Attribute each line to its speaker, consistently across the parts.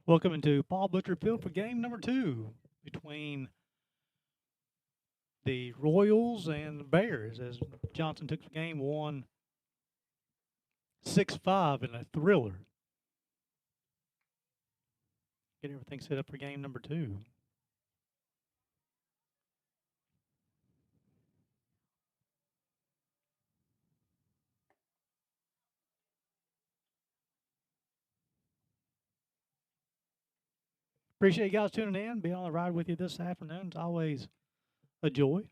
Speaker 1: Welcome into Paul Butcher Field for game number 2 between the Royals and the Bears as Johnson took game 1 6-5 in a thriller. Get everything set up for game number 2. Appreciate you guys tuning in. Be on the ride with you this afternoon. It's always a joy.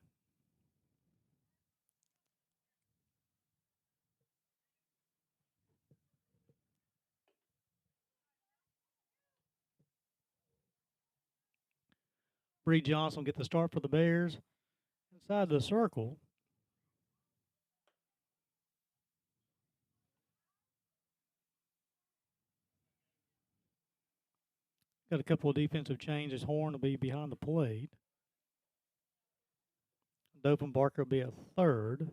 Speaker 1: Bree Johnson will get the start for the Bears. Inside the circle. Got a couple of defensive changes. Horn will be behind the plate. Dopin Barker will be a third.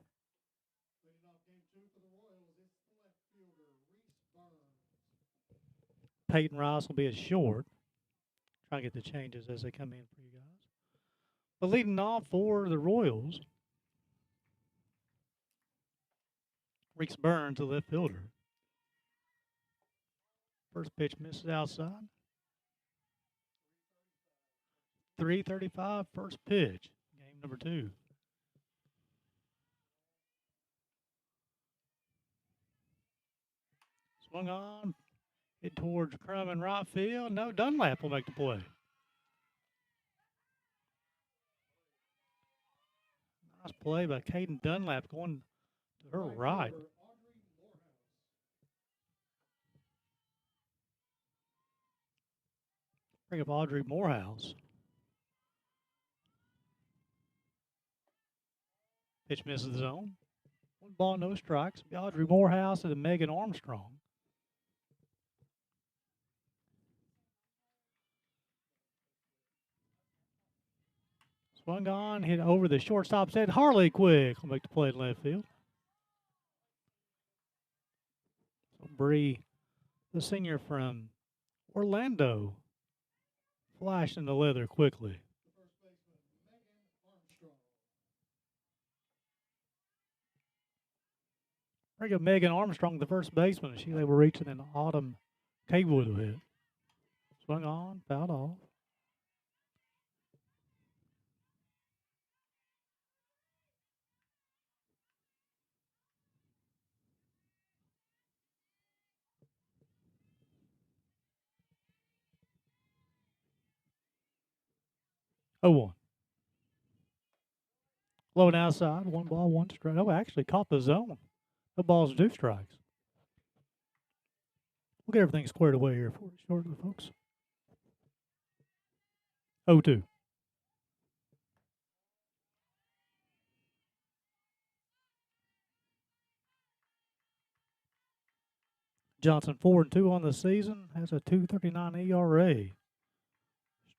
Speaker 1: Peyton Rice will be a short. Try to get the changes as they come in for you guys. But leading off for the Royals, Reese Burns, the left fielder. First pitch misses outside. 3:35, first pitch, game number 2. Swung on, hit towards Crum in right field. No, Dunlap will make the play. Nice play by Caden Dunlap going to her right. Bring up Audrey Morehouse. Pitch misses the zone. 1 ball, no strikes. Audrey Morehouse and Megan Armstrong. Swung on, hit over the shortstop's head. Harley Quick will make the play in left field. So Bree, the senior from Orlando, flashed in the leather quickly. Bring up Megan Armstrong, the first baseman. She able to reach it in Autumn Kaywood will hit. Swung on, fouled off. Oh, 1. Low and outside, 1 ball, 1 strike. Oh, actually caught the zone. No balls, 2 strikes. We'll get everything squared away here for you shortly, folks. 0-2. Johnson 4-2 on the season, has a 2.39 ERA.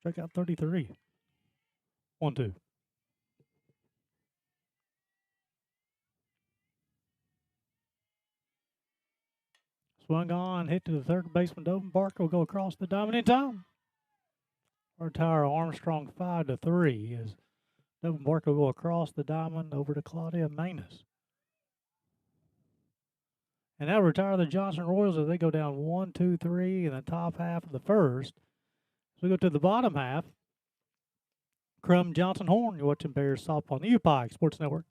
Speaker 1: Struck out 33. 1-2. Swung on, hit to the third baseman. Dovin Barker will go across the diamond in time. Retire Armstrong 5-3 as Dovin Barker will go across the diamond over to Claudia Manus. And that'll retire the Johnson Royals as they go down 1-2-3 in the top half of the first. As we go to the bottom half, Crum, Johnson, Horn. You're watching Bears softball on the UPIKE Sports Network.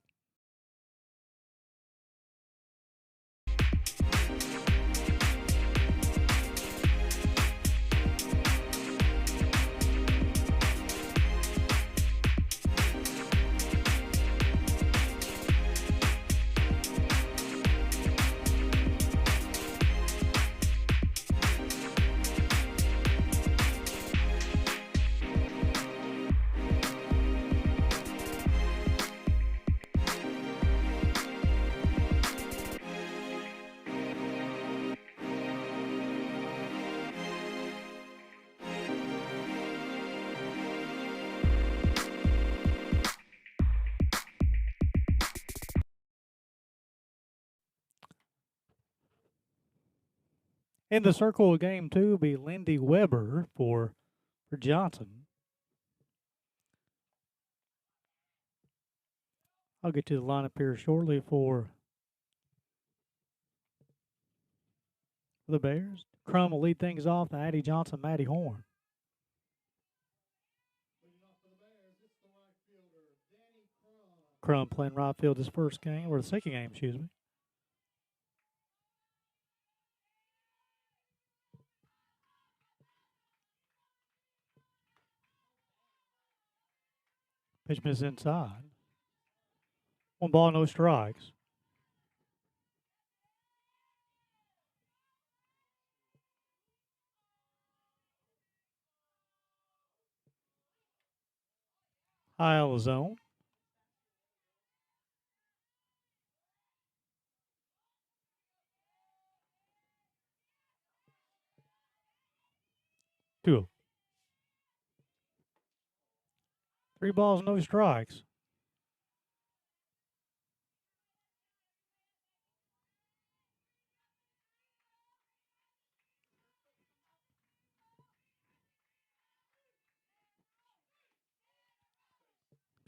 Speaker 1: In the circle of game 2 will be Lindy Weber for Johnson. I'll get to the lineup here shortly for the Bears. Crum will lead things off. Addie Johnson, Maddie Horn. Crum playing right field his first game, or the second game, excuse me. Pitch miss inside. 1 ball, no strikes. High out of the zone. 2-0. 3 balls, no strikes.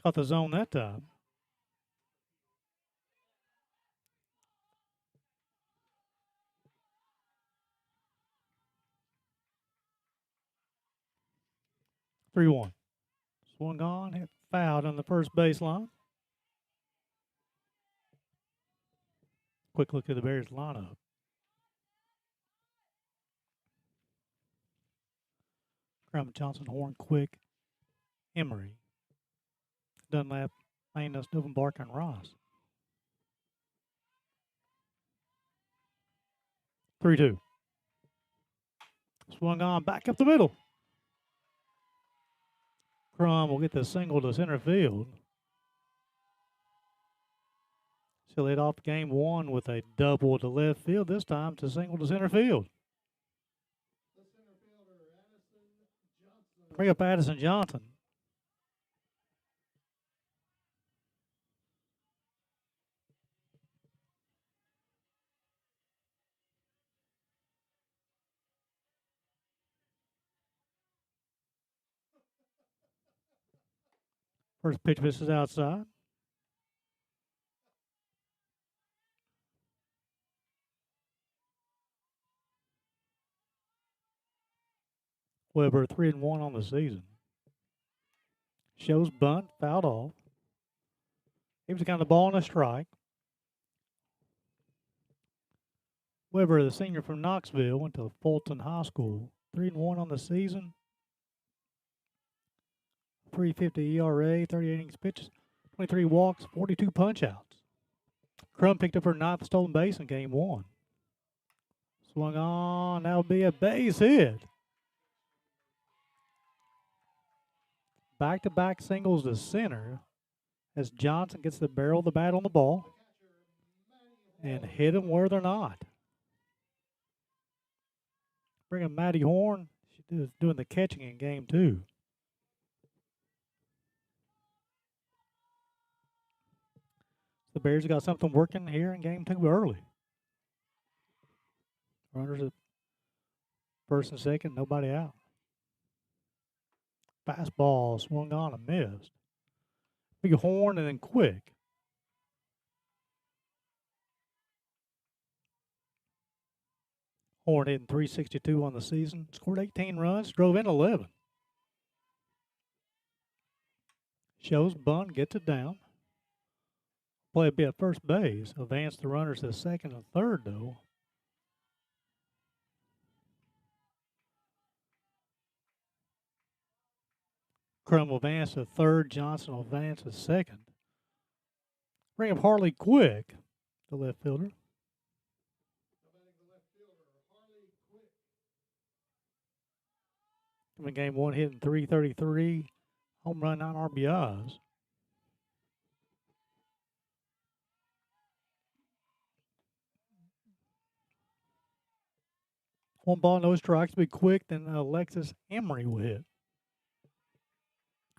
Speaker 1: Caught the zone that time. Three one. Swung on, hit fouled on the first baseline. Quick look at the Bears lineup. Crum, Johnson, Horn, Quick, Emery, Dunlap, Mainus, Dovenbark, and Ross. 3-2. Swung on, back up the middle. Crum will get the single to center field. She'll lead off game 1 with a double to left field, this time to single to center field. Bring up Addison Johnson. First pitch misses outside. Weber 3-1 on the season. Shows bunt, fouled off. He was kind of ball and a strike. Weber, the senior from Knoxville, went to Fulton High School. 3-1 on the season. 3.50 ERA, 38 innings pitches, 23 walks, 42 punch-outs. Crum picked up her 9th stolen base in game 1. Swung on, that'll be a base hit. Back-to-back singles to center as Johnson gets the barrel of the bat on the ball and hit them where they're not. Bring in Maddie Horn. She's doing the catching in game 2. The Bears got something working here in game 2 early. Runners at first and second, nobody out. Fastball swung on and missed. Big Horn and then Quick. Horn hitting .362 on the season. Scored 18 runs, drove in 11. Shows bunt, gets it down. Play will be at first base. Advance the runners to second and third, though. Crum will advance to third. Johnson will advance to second. Bring up Harley Quick, the left fielder. In game 1, hitting .333, home run, 9 RBIs. One ball, no strikes. Be quick. Then Alexis Emery will hit.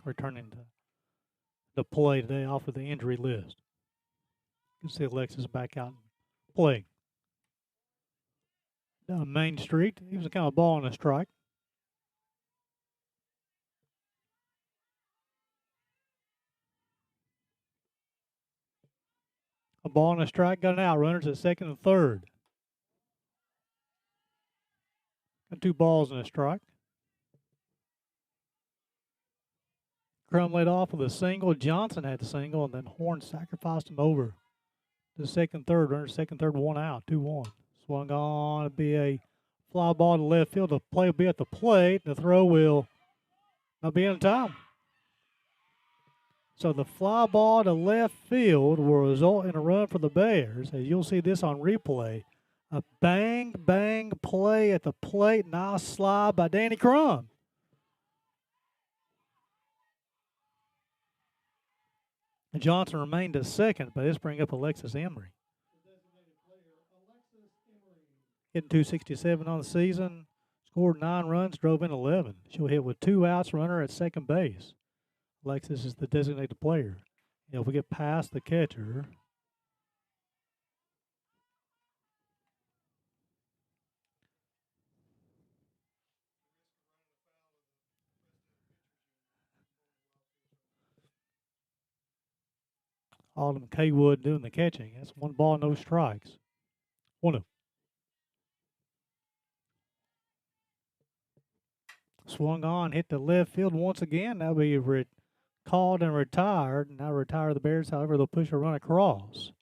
Speaker 1: Returning to the play today off of the injury list. You can see Alexis back out and playing. down Main Street. He was kind of ball on a strike. A ball and a strike, got an out. Runners at second and third. Got 2 balls and a strike. Crum led off with a single. Johnson had the single, and then Horn sacrificed him over to second, third. Runners second, third, 1 out, 2-1. Swung on. It'll be a fly ball to left field. The play will be at the plate. The throw will not be in time. So the fly ball to left field will result in a run for the Bears. As you'll see this on replay. A bang, bang play at the plate. Nice slide by Danny Crum. Johnson remained at second, but this brings up Alexis Emery. Hitting .267 on the season. Scored 9 runs, drove in 11. She'll hit with 2 outs, runner at second base. Alexis is the designated player. If we get past the catcher, Autumn Kaywood doing the catching. That's 1 ball, no strikes. 1-0. Swung on, hit the left field once again. That'll be called and retired. Now retire the Bears. However, they'll push a run across.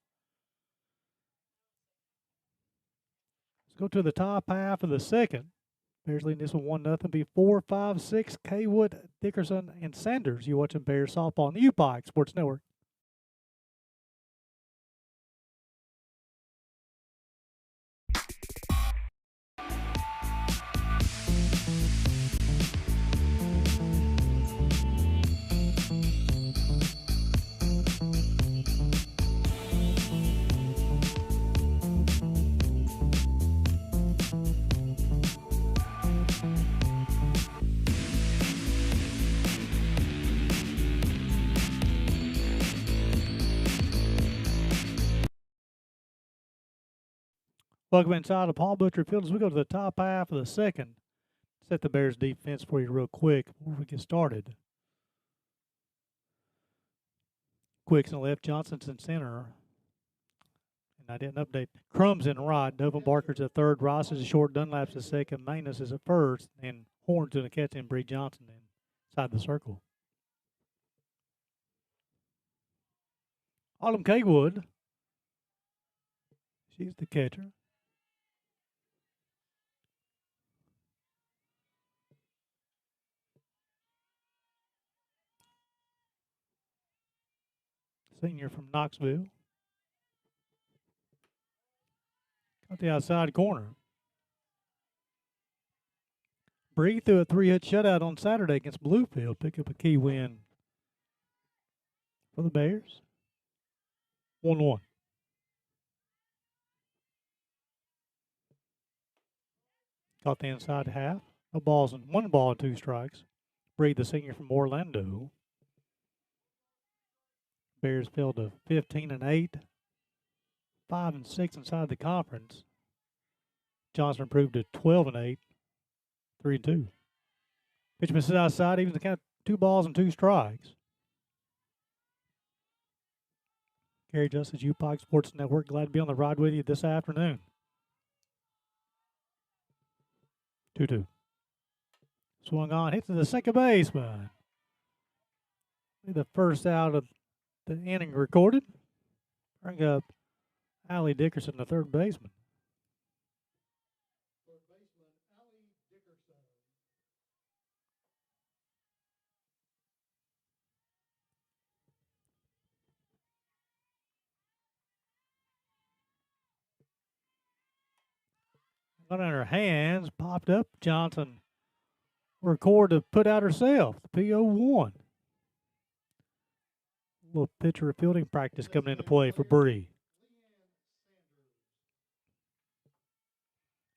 Speaker 1: Let's go to the top half of the second. Bears leading this one 1-0. Be 4, 5, 6. Kaywood, Dickerson, and Sanders. You're watching Bears softball on the UPIKE Sports Network. Welcome inside of Paul Butcher Field as we go to the top half of the second. Set the Bears defense for you real quick before we get started. Quick's in the left, Johnson's in center. And I didn't update. Crum's in right, Dovin Barker's at third, Ross is at short, Dunlap's at second, Manus is at first, and Horn's doing the catch, and Bree Johnson inside the circle. Autumn Kaywood, she's the catcher. Senior from Knoxville. Got the outside corner. Bree threw a 3-hit shutout on Saturday against Bluefield. Pick up a key win for the Bears. 1-1. Got the inside half. No balls and 1 ball and 2 strikes. Bree, the senior from Orlando. Bears fell to 15-8, 5-6 inside the conference. Johnson improved to 12-8, 3-2. Pitch misses outside, even the count 2 balls and 2 strikes. Gary Justice, UPIKE Sports Network. Glad to be on the ride with you this afternoon. 2-2. Swung on, hit to the second baseman. The first out of the inning recorded. Bring up Allie Dickerson, the third baseman. Got in her hands, popped up. Johnson record to put out herself. The PO1. A little pitcher fielding practice coming into play for Bree.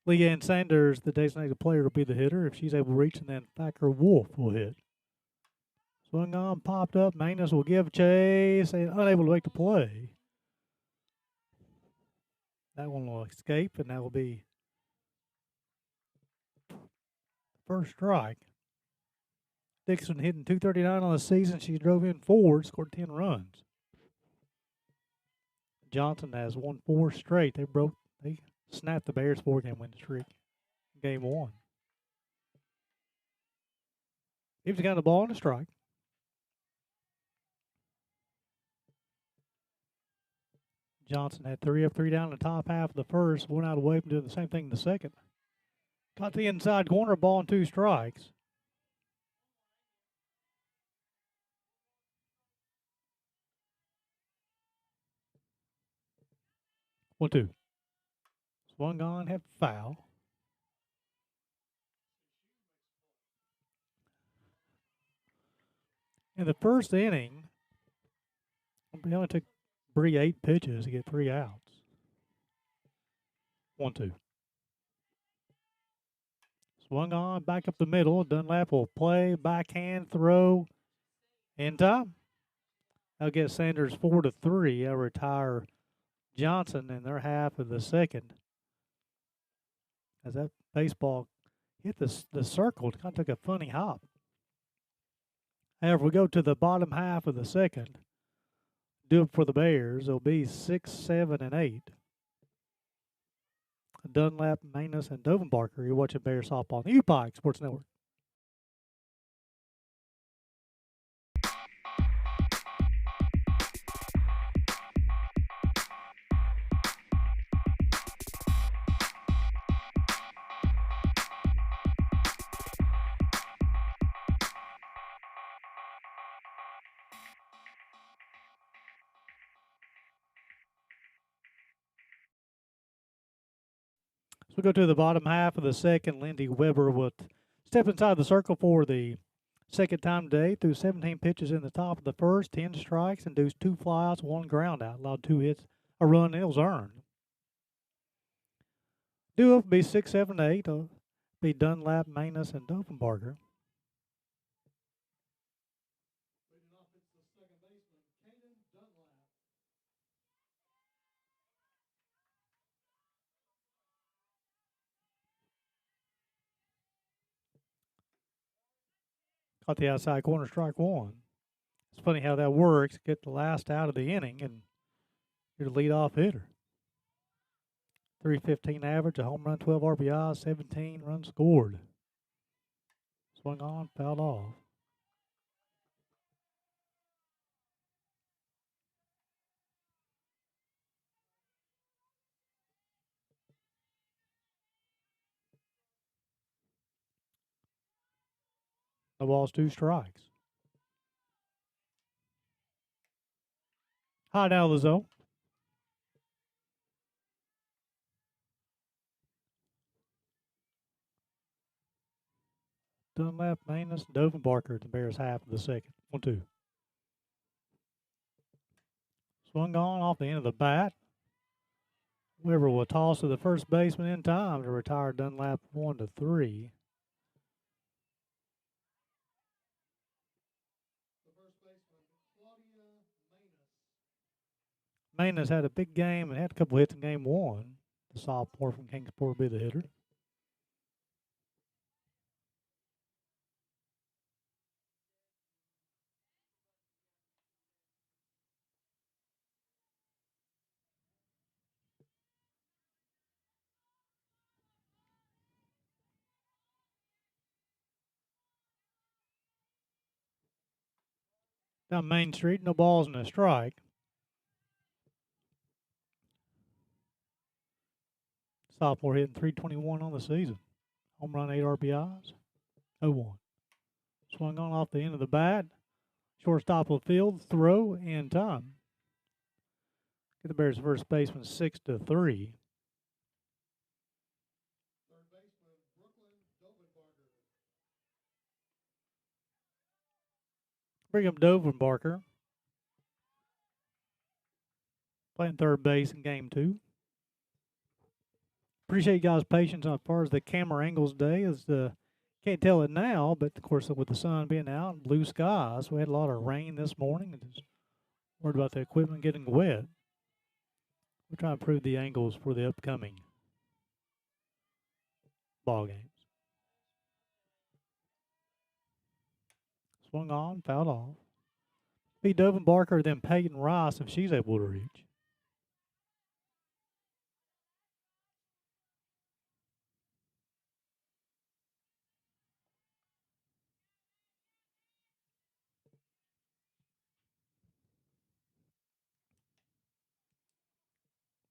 Speaker 1: Leanne Sanders, the designated player, will be the hitter if she's able to reach, and then Thacker Wolf will hit. Swung on, popped up. Manus will give chase, and unable to make the play. That one will escape, and that will be first strike. Dixon hitting .239 on the season. She drove in 4, scored 10 runs. Johnson has won 4 straight. They snapped the Bears 4-game win streak. Game 1. He's got the ball on the strike. Johnson had 3 up, 3 down in the top half of the first. Went out away from doing the same thing in the second. Got the inside corner, ball and 2 strikes. One, 2. Swung on, had foul. In the first inning, he only took Bree 8 pitches to get 3 outs. 1, 2. Swung on, back up the middle. Dunlap will play, backhand, throw, in time. That'll get Sanders 4-3. They'll retire Johnson in their half of the second. As that baseball hit the circle, it kind of took a funny hop. However, we go to the bottom half of the second. Do it for the Bears. It'll be 6, 7, and 8. Dunlap, Manus, and Dovenbarker. You're watching Bears softball on the UPIKE Sports Network. So we go to the bottom half of the second. Lindy Weber will step inside the circle for the second time today. Threw 17 pitches in the top of the first, 10 strikes, induced 2 flyouts, 1 ground out. Allowed 2 hits, a run, and it was earned. Due up will be 6, 7, 8. It'll be Dunlap, Manus, and Dovenbarger. Caught the outside corner, strike 1. It's funny how that works. Get the last out of the inning, and you're the leadoff hitter. 315 average, a home run, 12 RBIs, 17 runs scored. Swung on, fouled off. No balls, 2 strikes. High down the zone. Dunlap, Manus, Dovenbarker at the Bears half of the second. 1, 2. Swung on off the end of the bat. Weber will toss to the first baseman in time to retire Dunlap 1-3. Manus had a big game and had a couple hits in game 1. The sophomore from Kingsport will be the hitter. Down Main Street, no balls and a strike. Sophomore hitting .321 on the season. Home run, 8 RBIs. 0-1. Swung on off the end of the bat. Shortstop of the field, throw in time. Get the Bears first baseman 6-3. Bring up Dovenbarker. Playing third base in game 2. Appreciate you guys' patience as far as the camera angles today. Can't tell it now, but of course with the sun being out and blue skies, we had a lot of rain this morning and just worried about the equipment getting wet. We're trying to improve the angles for the upcoming ball games. Swung on, fouled off. Be Dovin Barker, then Peyton Rice if she's able to reach.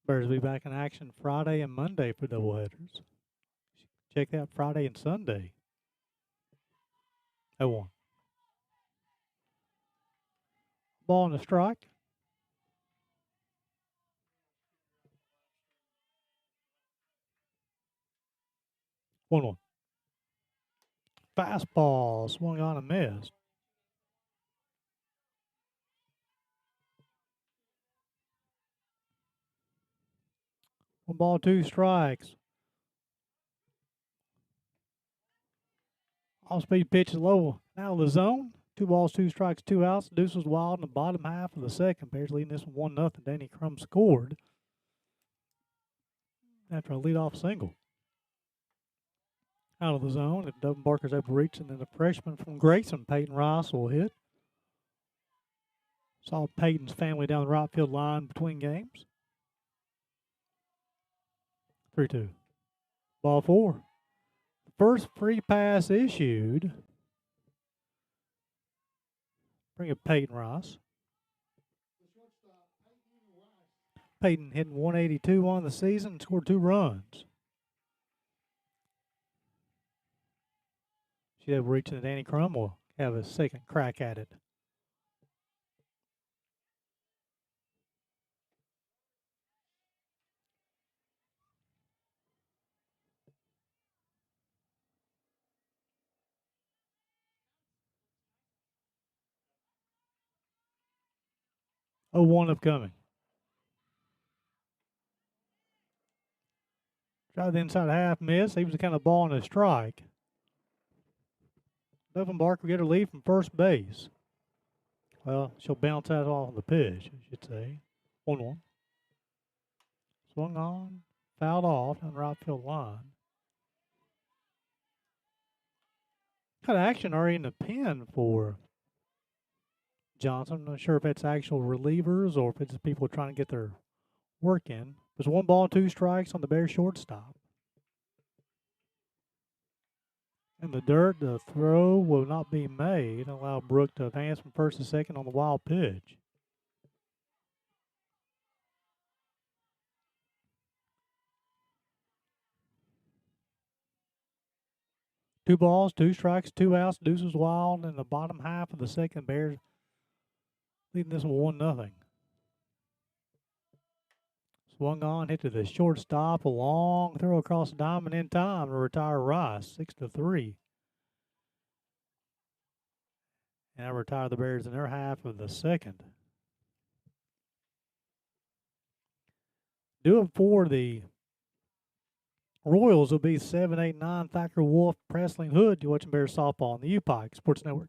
Speaker 1: Bears will be back in action Friday and Monday for doubleheaders. Check out Friday and Sunday. 0-1. Ball and a strike. 1-1. Fastball swung on and missed. 1 ball, 2 strikes. Off-speed pitch is low out of the zone. 2 balls, 2 strikes, 2 outs. Deuce was wild in the bottom half of the second. Bears leading this one 1-0. Danny Crum scored after a leadoff single. Out of the zone, if Dovin Barker's able to reach, and then the freshman from Grayson, Peyton Rice, will hit. Saw Peyton's family down the right field line between games. 3-2. Ball 4. First free pass issued. Bring up Peyton Rice. Peyton hitting 182 on the season and scored 2 runs. She's able to reach, and Danny Crum will have a second crack at it. Oh, 1 upcoming. Tried the inside half, miss. He was the kind of ball and a strike. Dovin Barker get a lead from first base. Well, she'll bounce out off the pitch, I should say. 1-1. Swung on, fouled off on the right field line. Got action already in the pen for Johnson. I'm not sure if it's actual relievers or if it's people trying to get their work in. There's 1 ball, 2 strikes on the Bears shortstop. In the dirt, the throw will not be made. Allow Brooke to advance from first to second on the wild pitch. Two balls, 2 strikes, 2 outs. Deuce was wild in the bottom half of the second. Bears leading this one 1-0. Swung on, hit to the shortstop. A long throw across the diamond in time to retire Rice, 6-3. And I retire the Bears in their half of the second. Do it for the Royals will be 7, 8, 9. Thacker, Wolf, Presley, and Hood. You're watching Bears softball on the UPIKE Sports Network.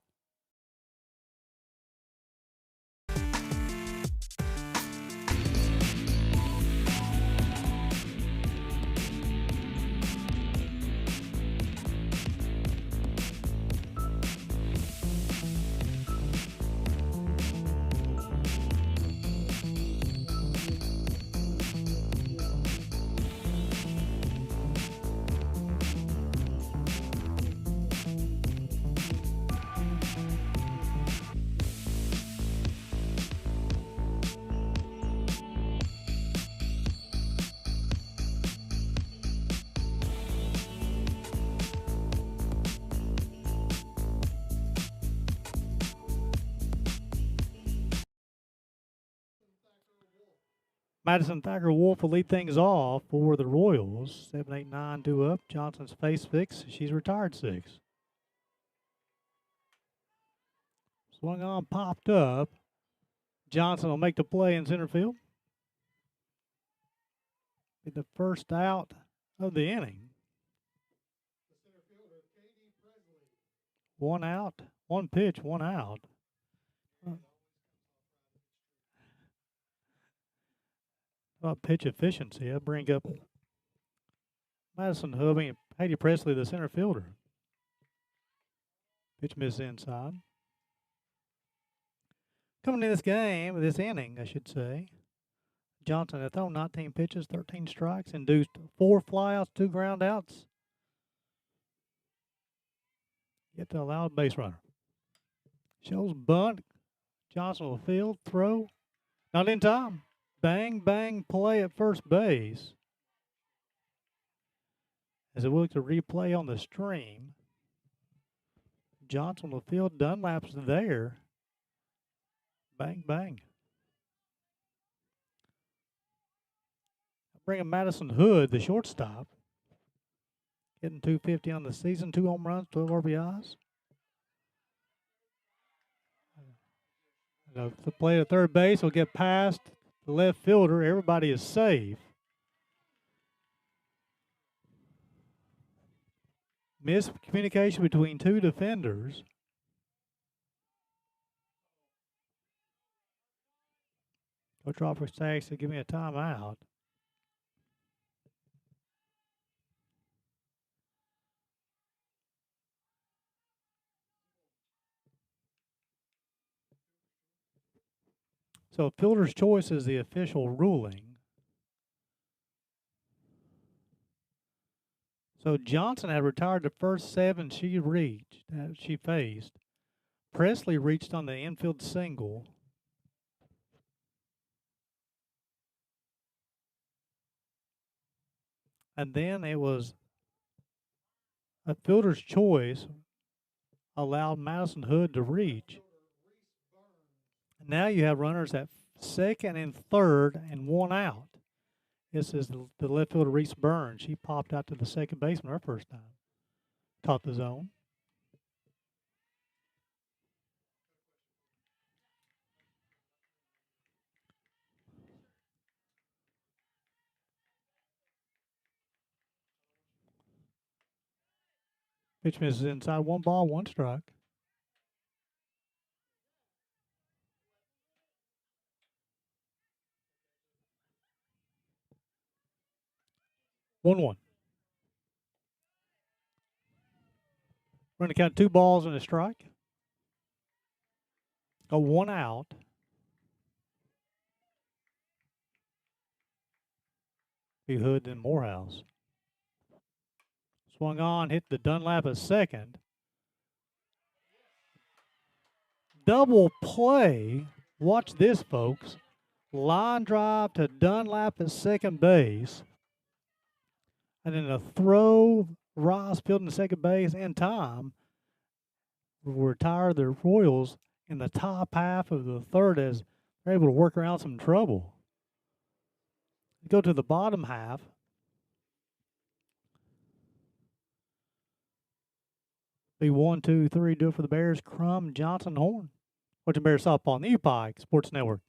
Speaker 1: Madison Thacker Wolf will lead things off for the Royals. 7, 8, 9, 2 up. Johnson's face fix. She's retired 6. Swung on, popped up. Johnson will make the play in center field. Be the first out of the inning. 1 out, 1 pitch, 1 out. About pitch efficiency, I bring up Madison Hubby and Katie Presley, the center fielder. Pitch miss inside. Coming in this game, this inning, I should say, Johnson had thrown 19 pitches, 13 strikes, induced 4 flyouts, 2 groundouts. Get to allow a base runner. Shows bunt. Johnson will field, throw. Not in time. Bang, bang, play at first base. As we look to replay on the stream, Johnson will field, Dunlap's there. Bang, bang. Bringing Madison Hood, the shortstop. Hitting .250 on the season, 2 home runs, 12 RBIs. The play at third base will get past the left fielder. Everybody is safe. Miscommunication between 2 defenders. Coach Robert Staggs to give me a timeout. So fielder's choice is the official ruling. So Johnson had retired the first 7 she faced. Presley reached on the infield single. And then it was a fielder's choice allowed Madison Hood to reach. Now you have runners at second and third and 1 out. This is the left fielder, Reese Burns. She popped out to the second baseman her first time. Caught the zone. Pitch misses inside, 1 ball, 1 strike. One. Run to count 2 balls and a strike. A 1 out. Be Hood, then Morehouse. Swung on, hit the Dunlap at second. Double play. Watch this, folks. Line drive to Dunlap at second base. And then a throw, Ross fielding second base in time. Retire the Royals in the top half of the third as they're able to work around some trouble. Go to the bottom half. Be 1, 2, 3. Do it for the Bears. Crum, Johnson, Horn. Watching Bears softball on the UPIKE Sports Network.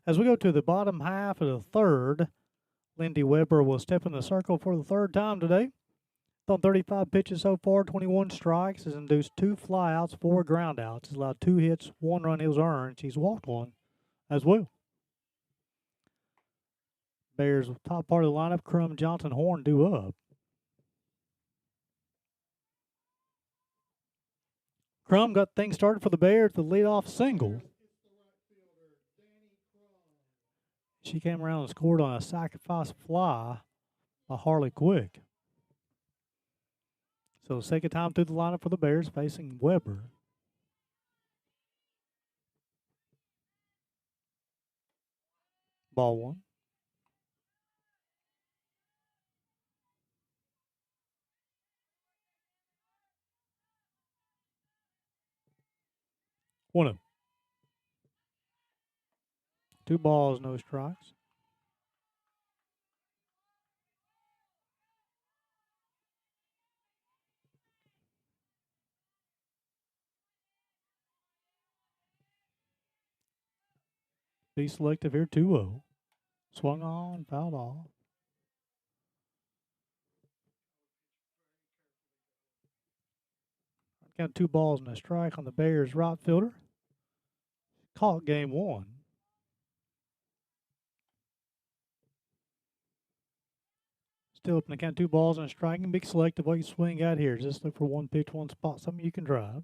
Speaker 1: As we go to the bottom half of the third, Lindy Weber will step in the circle for the 3rd time today. On 35 pitches so far, 21 strikes, has induced 2 flyouts, 4 groundouts. Has allowed 2 hits, 1 run is earned. She's walked 1 as well. Bears top part of the lineup, Crum, Johnson, Horn due up. Crum got things started for the Bears, the leadoff single. She came around and scored on a sacrifice fly by Harley Quick. So 2nd time through the lineup for the Bears, facing Weber. Ball 1. One. 2 balls, no strikes. Be selective here, 2-0. Swung on, fouled off. Got 2 balls and a strike on the Bears right fielder. caught game one. Still up in the count, 2 balls and a strike. And big selective what you swing out here. Just look for one pitch, one spot, something you can drive.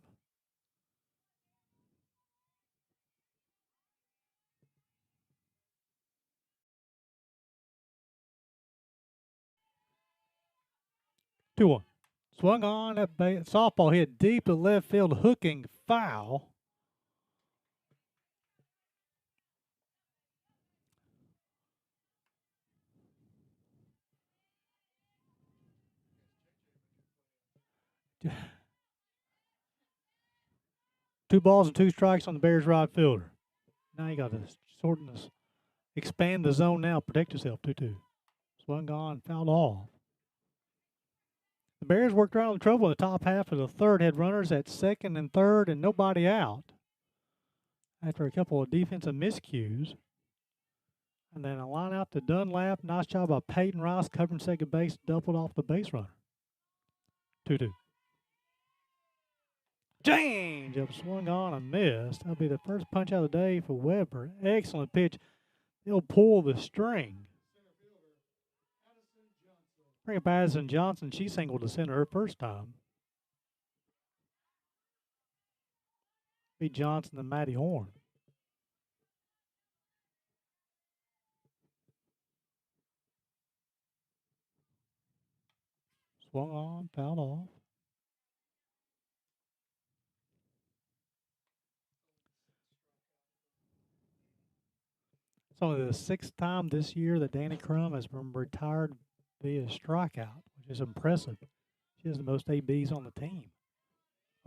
Speaker 1: Two one. Swung on that softball hit deep to left field, hooking foul. Two balls and 2 strikes on the Bears right fielder. Now you got to shorten this, expand the zone now, protect yourself. 2-2. Swung on, fouled off. The Bears worked around the trouble in the top half of the third, had runners at second and third, and nobody out after a couple of defensive miscues. And then a line out to Dunlap. Nice job by Peyton Rice covering second base, doubled off the base runner. 2-2. Change up, swung on and missed. That'll be the first punch out of the day for Weber. Excellent pitch. He'll pull the string. Bring up Addison Johnson. She singled to center her first time. Beat Johnson and Matty Horn. Swung on, fouled off. It's only the 6th time this year that Danny Crum has been retired via strikeout, which is impressive. She has the most ABs on the team.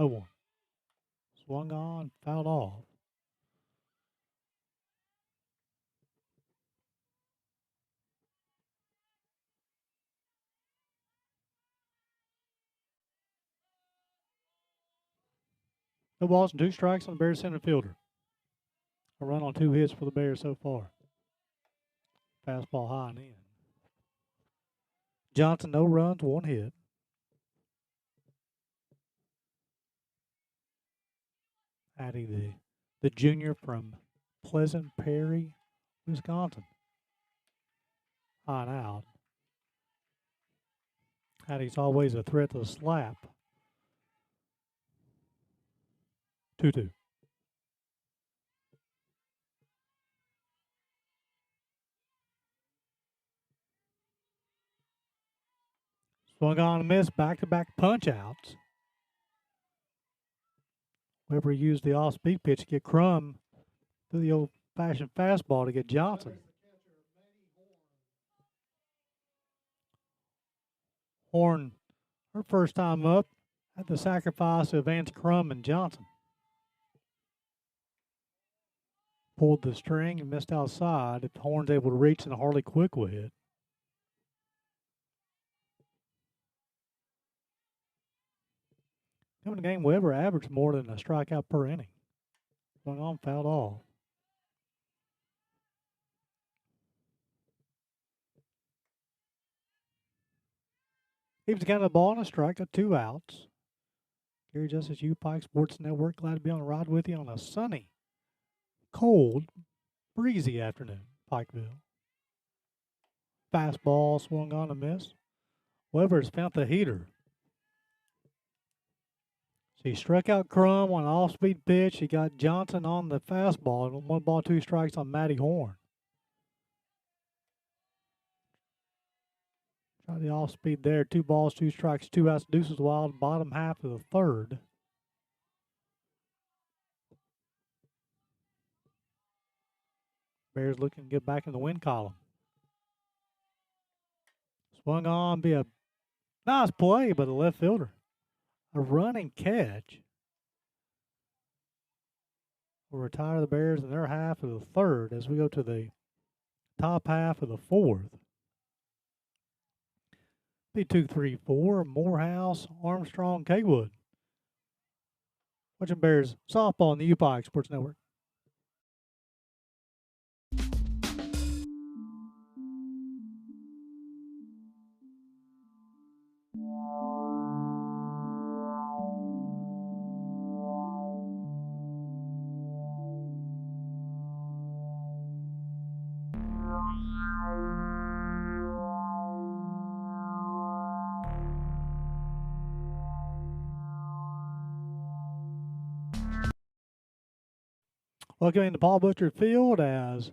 Speaker 1: 0-1. Swung on, fouled off. No balls and 2 strikes on the Bears center fielder. A run on 2 hits for the Bears so far. Fastball high and in. Johnson, no runs, 1 hit. Addie, the junior from Pleasant Prairie, Wisconsin. High and out. Addie's always a threat to slap. 2-2. Swung on and missed, back-to-back punch-outs. Weber used the off-speed pitch to get Crum through the old-fashioned fastball to get Johnson. Horn, her first time up, had the sacrifice of Vance Crum and Johnson. Pulled the string and missed outside. If Horn's able to reach, and Harley Quick will hit. Coming to game, Weber averaged more than a strikeout per inning. Swung on, fouled off. Keeps the count of the ball and a strike, got 2 outs. Gary Justice, UPIKE Sports Network. Glad to be on the ride with you on a sunny, cold, breezy afternoon, Pikeville. Fastball swung on a miss. Weber's found the heater. So he struck out Crum on an off-speed pitch. He got Johnson on the fastball, and 1 ball, 2 strikes on Matty Horn. Try the off-speed there. 2 balls, 2 strikes, 2 outs. Deuces Wild, bottom half of the third. Bears looking to get back in the win column. Swung on, be a nice play by the left fielder. A running catch will retire the Bears in their half of the third as we go to the top half of the fourth. Be 2-3-4, Morehouse, Armstrong, Kaywood. Watching Bears softball on the UPIKE Sports Network. Welcome into Paul Butcher Field as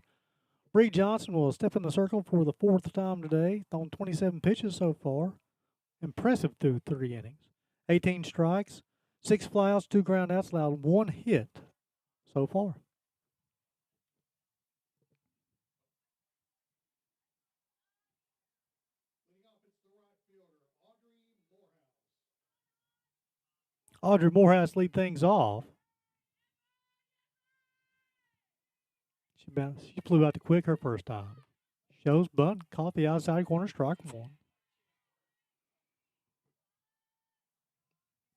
Speaker 1: Bree Johnson will step in the circle for the 4th time today, thrown 27 pitches so far. Impressive through 3 innings. 18 strikes, 6 flyouts, 2 groundouts, allowed 1 hit so far. Audrey Morehouse lead things off. She flew out to quick her first time. Shows bunt, caught the outside corner, strike 1.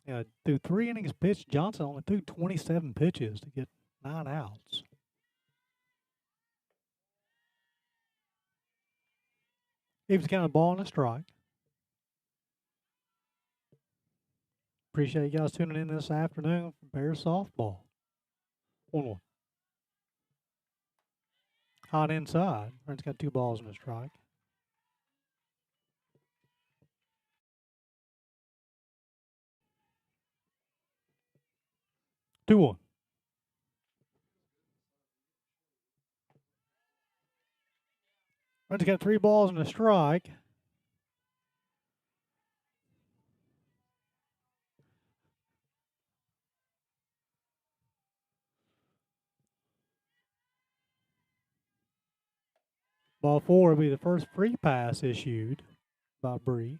Speaker 1: Yeah, through 3 innings pitched, Johnson only threw 27 pitches to get 9 outs. Gives the count of ball and a strike. Appreciate you guys tuning in this afternoon for Bears softball. 1-1. Hot inside. Burns got 2 balls and a strike. Two one. Burns got 3 balls and a strike. Ball 4 will be the first free pass issued by Bree.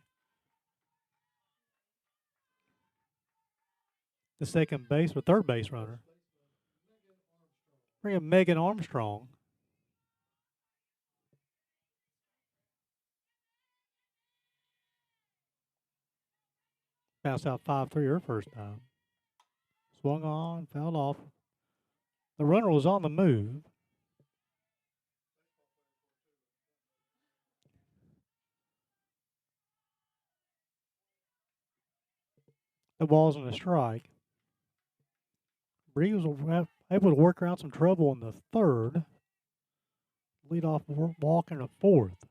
Speaker 1: The second base or third base runner. Bring up Megan Armstrong. Bounced out 5-3 her first time. Swung on, fouled off. The runner was on the move. The ball's on a strike. Bree was able to work around some trouble in the third. Lead off walk in the 4th.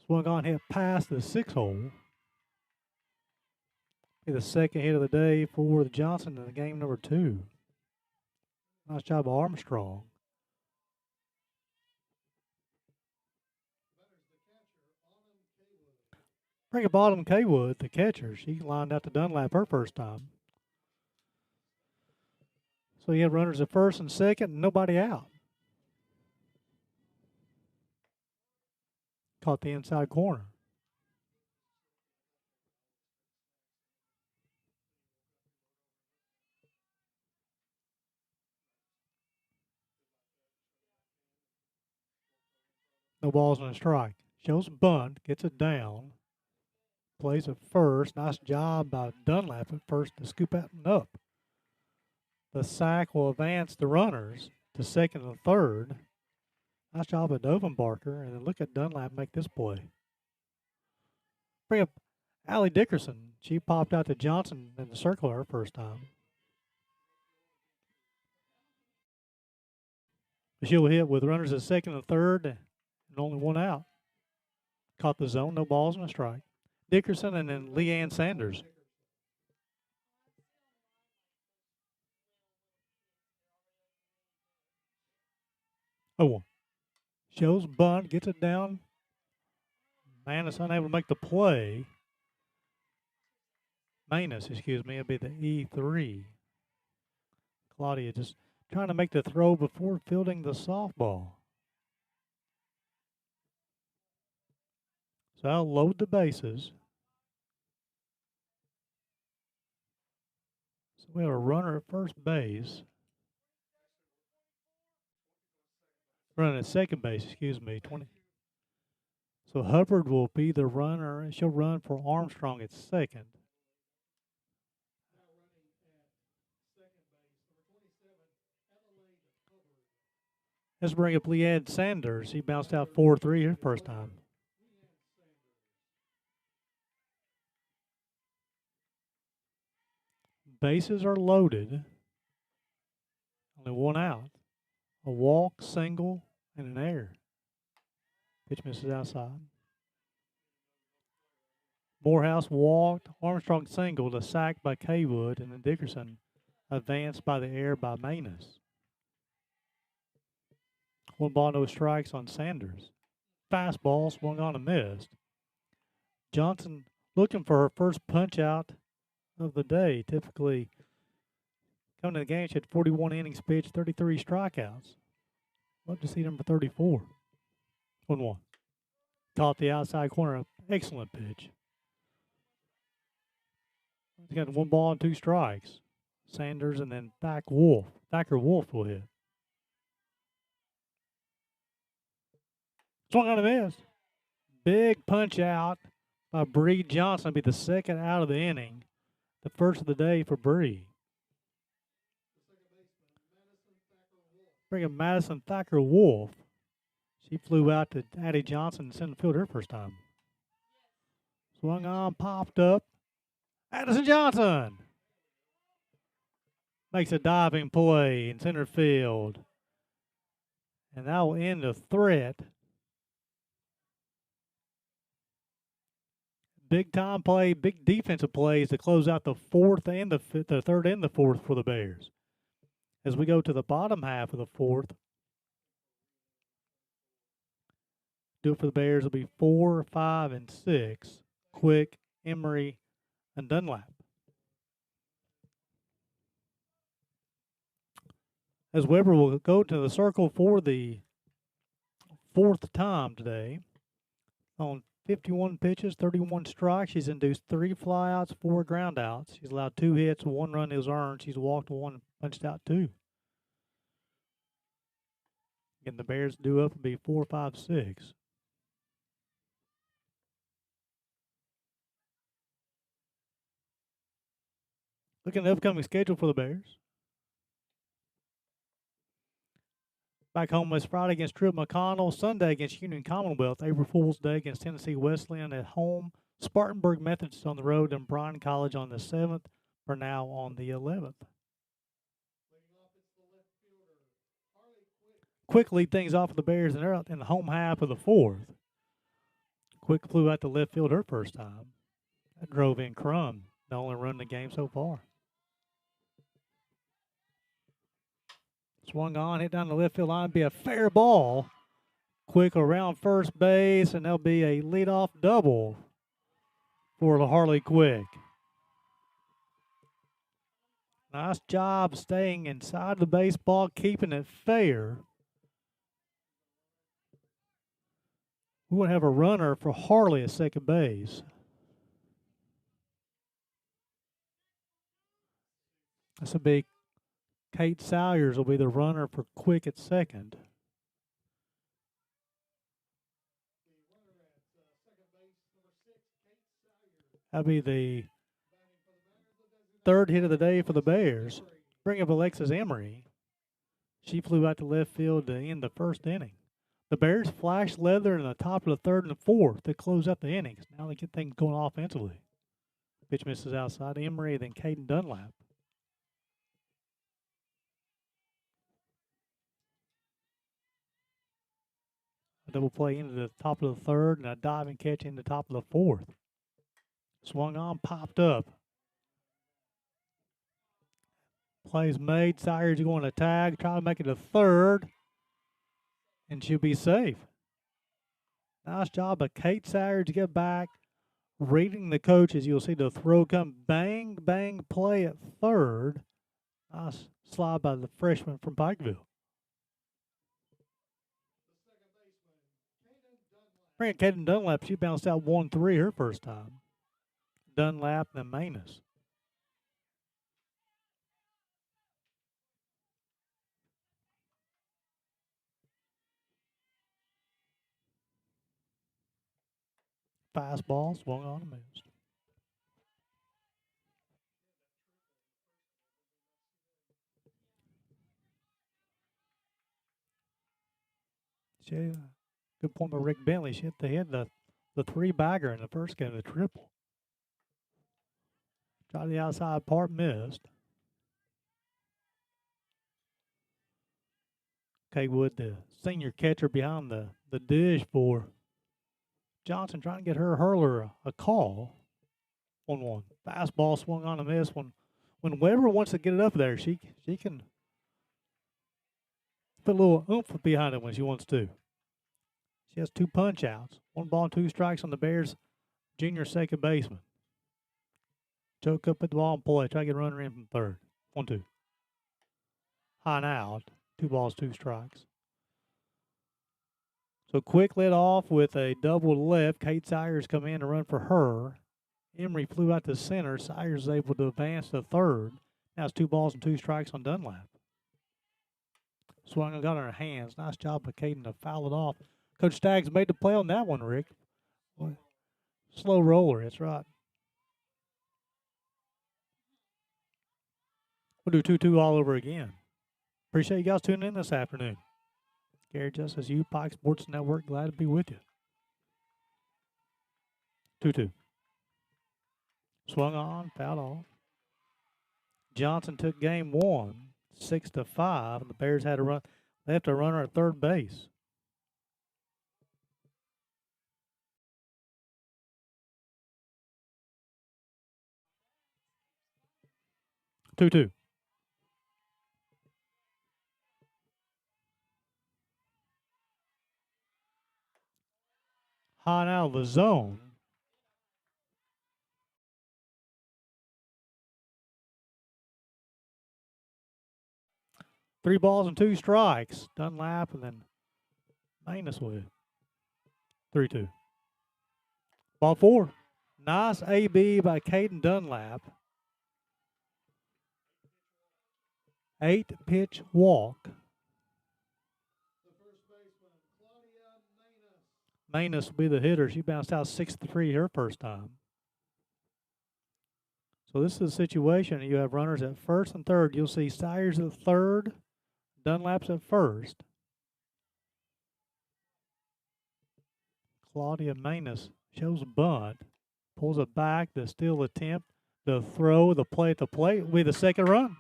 Speaker 1: Swung on, hit past the 6 hole. Be the second hit of the day for the Johnson in the game number 2. Nice job of Armstrong. Bring up Autumn Kaywood, the catcher. She lined out to Dunlap her first time. So you have runners at first and second and nobody out. Caught the inside corner. No balls and a strike. Shows bunt, gets it down. Plays at first. Nice job by Dunlap at first to scoop out and up. The sack will advance the runners to second and third. Nice job of Dovenbarker. And then look at Dunlap make this play. Bring up Allie Dickerson. She popped out to Johnson in the circle her first time. She'll hit with runners at second and third and only 1 out. Caught the zone, no balls and a strike. Dickerson and then Leanne Sanders. Oh, shows bunt, gets it down. Man is unable to make the play. Manus, excuse me, it'll be the E3. Claudia just trying to make the throw before fielding the softball. So I'll load the bases. So we have a runner at first base. Running at second base, excuse me, 20. So Hubbard will be the runner, and she'll run for Armstrong at second. Let's bring up Leanne Sanders. He bounced out 4-3 his first time. Bases are loaded. Only 1 out. A walk, single, and an error. Pitch misses outside. Morehouse walked. Armstrong singled. A sack by Kaywood, and then Dickerson advanced by the air by Manus. 1 ball, no strikes on Sanders. Fastball swung on and missed. Johnson looking for her first punch out of the day. Typically, coming to the game, she had 41 innings pitched, 33 strikeouts. Love to see number 34. 1-1. Caught the outside corner. Excellent pitch. He's got 1 ball and 2 strikes. Sanders and then Thacker Wolf will hit. Swung on a miss. Big punch out by Bree Johnson. Be the second out of the inning. The first of the day for Bree. Bring up Madison Thacker Wolf. She flew out to Addie Johnson in center field her first time. Swung on, popped up. Addison Johnson makes a diving play in center field. And that will end the threat. Big time play, big defensive plays to close out the fourth and the third and the fourth for the Bears. As we go to the bottom half of the fourth, do it for the Bears will be 4, 5, and 6. Quick, Emery, and Dunlap. As Weber will go to the circle for the fourth time today on 51 pitches, 31 strikes. She's induced 3 flyouts, 4 groundouts. She's allowed 2 hits, 1 run is earned. She's walked 1, punched out 2. Again, the Bears due up and be 4, 5, 6. Looking at the upcoming schedule for the Bears. Back home this Friday against Trip McConnell. Sunday against Union Commonwealth. April Fool's Day against Tennessee Wesleyan at home. Spartanburg Methodist on the road, and Bryan College on the 7th. For now on the 11th. Quick lead things off for the Bears, and they're out in the home half of the fourth. Quick flew out to left field her first time. That drove in Crum, the only run in the game so far. Swung on, hit down the left field line, be a fair ball. Quick around first base, and there'll be a leadoff double for the Harley Quick. Nice job staying inside the baseball, keeping it fair. We would have a runner for Harley at second base. This will be Kate Salyers will be the runner for Quick at second. That'll be the third hit of the day for the Bears. Bring up Alexis Emery. She flew out to left field to end the first inning. The Bears flashed leather in the top of the third and the fourth to close out the innings. Now they get things going offensively. Pitch misses outside. Emery, then Caden Dunlap. A double play into the top of the third and a diving catch in the top of the fourth. Swung on, popped up. Plays made. Salyers going to tag, try to make it a third, and she'll be safe. Nice job of Kate Salyers to get back. Reading the coaches, you'll see the throw come bang, bang play at third. Nice slide by the freshman from Pikeville. Bring it, Caden Dunlap. She bounced out 1-3 her first time. Dunlap and Manus. Fastball swung on and missed. Good point by Rick Bentley. She hit the 3-bagger in the first game, the triple. Tried the outside part, missed. Kay Wood, the senior catcher behind the dish for Johnson, trying to get her hurler a call. 1-1. Fastball swung on and missed. When when Weber wants to get it up there, she can put a little oomph behind it when she wants to. She has 2 punch outs. 1 ball and 2 strikes on the Bears junior second baseman. Choke up at the ball and pull it. Try to get a runner in from third. 1-2. High and out. 2 balls, 2 strikes. So Quick led off with a double to left. Kate Sayers come in to run for her. Emery flew out to center. Sayers is able to advance to third. Now it's 2 balls and 2 strikes on Dunlap. Swung and got in her hands. Nice job of Caden to foul it off. Coach Staggs made the play on that one, Rick. Boy, slow roller, that's right. We'll do 2-2 all over again. Appreciate you guys tuning in this afternoon. Gary Justice, UPIKE Sports Network, glad to be with you. 2-2. Swung on, fouled off. Johnson took game 1, 6-5, and the Bears had left a runner at third base. Two. High and out of the zone. Three balls and 2 strikes. Dunlap and then Manus with 3-2. Ball 4. Nice AB by Caden Dunlap. 8-pitch walk. Manus will be the hitter. She bounced out 6-3 her first time. So this is a situation. You have runners at first and third. You'll see Sayers at third, Dunlap's at first. Claudia Manus shows a bunt, pulls it back. The steal attempt, the throw, the play at the plate will be the second run.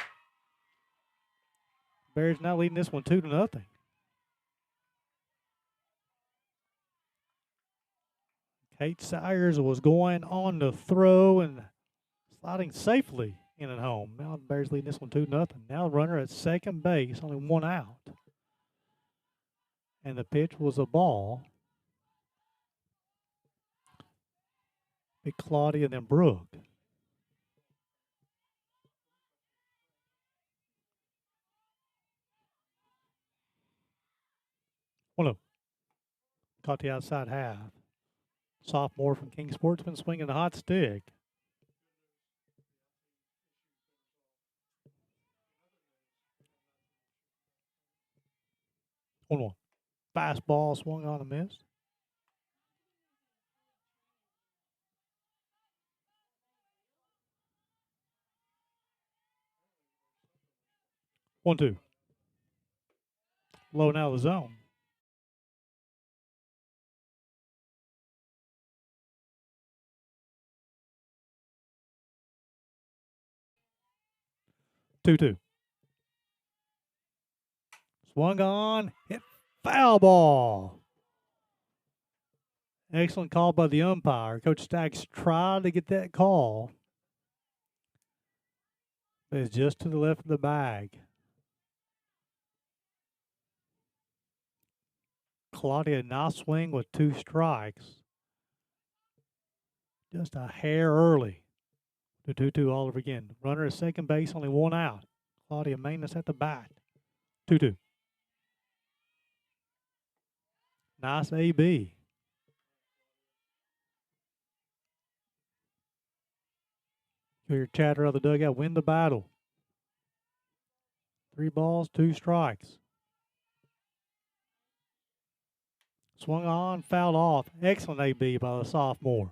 Speaker 1: Bears now leading this one 2-0. Kate Sayers was going on the throw and sliding safely in at home. Now the Bears leading this one 2-0. Now runner at second base, only 1 out. And the pitch was a ball. Be Claudia, then Brooke. 1-0. Caught the outside half. Sophomore from King Sportsman swinging the hot stick. 1-1. Fastball swung on and missed. 1-2. Low now the zone. 2-2. Swung on, hit foul ball. Excellent call by the umpire. Coach Staggs tried to get that call, but it's just to the left of the bag. Claudia, nice swing with 2 strikes. Just a hair early. The 2-2 all over again. Runner at second base, only 1 out. Claudia Manus at the bat. 2-2. Nice AB. Hear chatter of the dugout. Win the battle. 3 balls, 2 strikes. Swung on, fouled off. Excellent AB by the sophomore.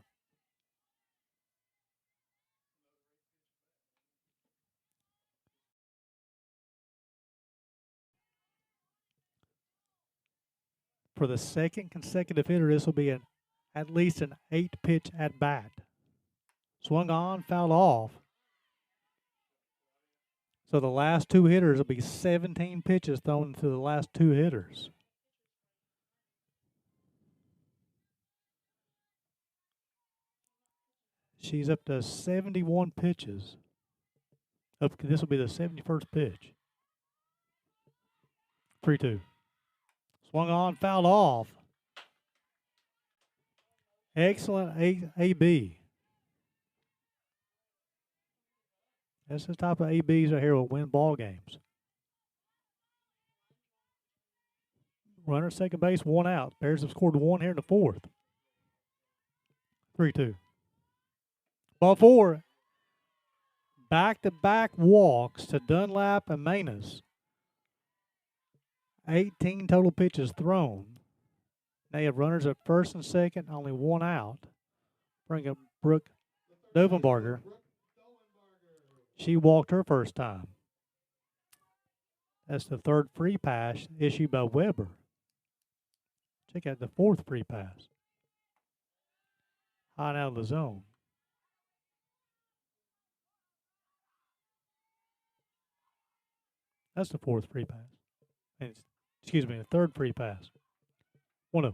Speaker 1: For the second consecutive hitter, this will be at least an 8-pitch at bat. Swung on, fouled off. So the last 2 hitters will be 17 pitches thrown to the last 2 hitters. She's up to 71 pitches. This will be the 71st pitch. 3-2. Swung on, fouled off. Excellent AB. That's the type of ABs right here will win ball games. Runner second base, 1 out. Bears have scored 1 here in the 4th. 3-2. Ball 4. Back-to-back walks to Dunlap and Manus. 18 total pitches thrown. They have runners at first and second, only 1 out. Bring up Brooke Dovenbarger. She walked her first time. That's the 3rd free pass issued by Weber. Check out the 4th free pass. High and out of the zone. That's the 4th free pass. Excuse me, the 3rd free pass. 1-0.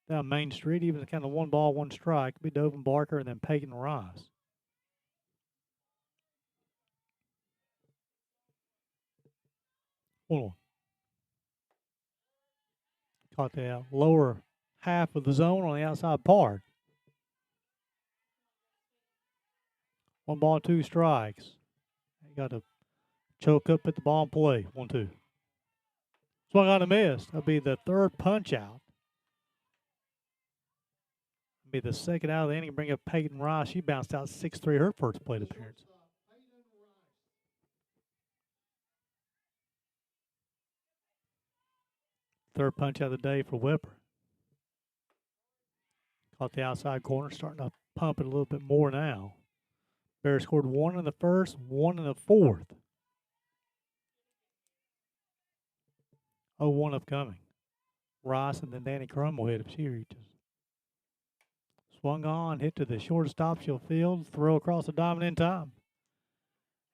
Speaker 1: Down Main Street, even kind of 1 ball, 1 strike. It'll be Dovenbarger and then Peyton Rice. Hold on. Caught the lower half of the zone on the outside part. 1 ball, 2 strikes. You got to choke up at the ball and play. 1-2. Swung on a miss. That'll be the 3rd punch out. Be the 2nd out of the inning. Bring up Peyton Rice. She bounced out 6-3 her first plate appearance. Third punch out of the day for Weber. Caught the outside corner, starting to pump it a little bit more now. Bears scored 1 in the 1st, 1 in the 4th. 0-1 upcoming. Rice and then Danny Crum will hit if she reaches. Swung on, hit to the shortstop field, throw across the diamond in time.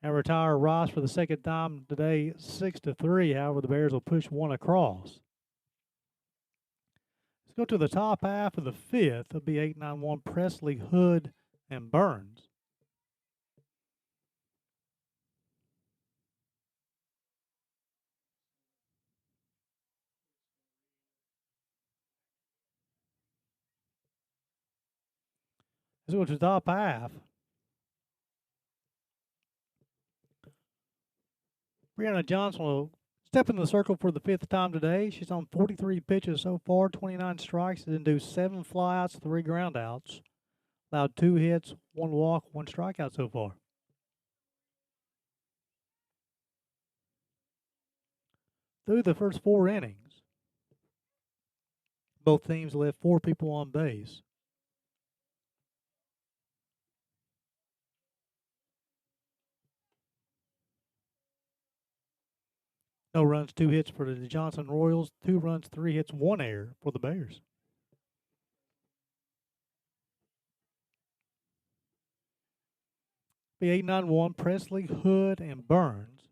Speaker 1: And retire Rice for the 2nd time today, 6-3. However, the Bears will push 1 across. Let's go to the top half of the 5th. It'll be 8-9-1 Presley, Hood, and Burns. Let's go to the top half. Brianna Johnson will step in the circle for the 5th time today. She's on 43 pitches so far, 29 strikes, and do 7 flyouts, 3 groundouts. Allowed 2 hits, 1 walk, 1 strikeout so far. Through the first 4 innings, both teams left 4 people on base. No runs, 2 hits for the Johnson Royals, 2 runs, 3 hits, 1 error for the Bears. Be 8-9-1 Presley, Hood, and Burns.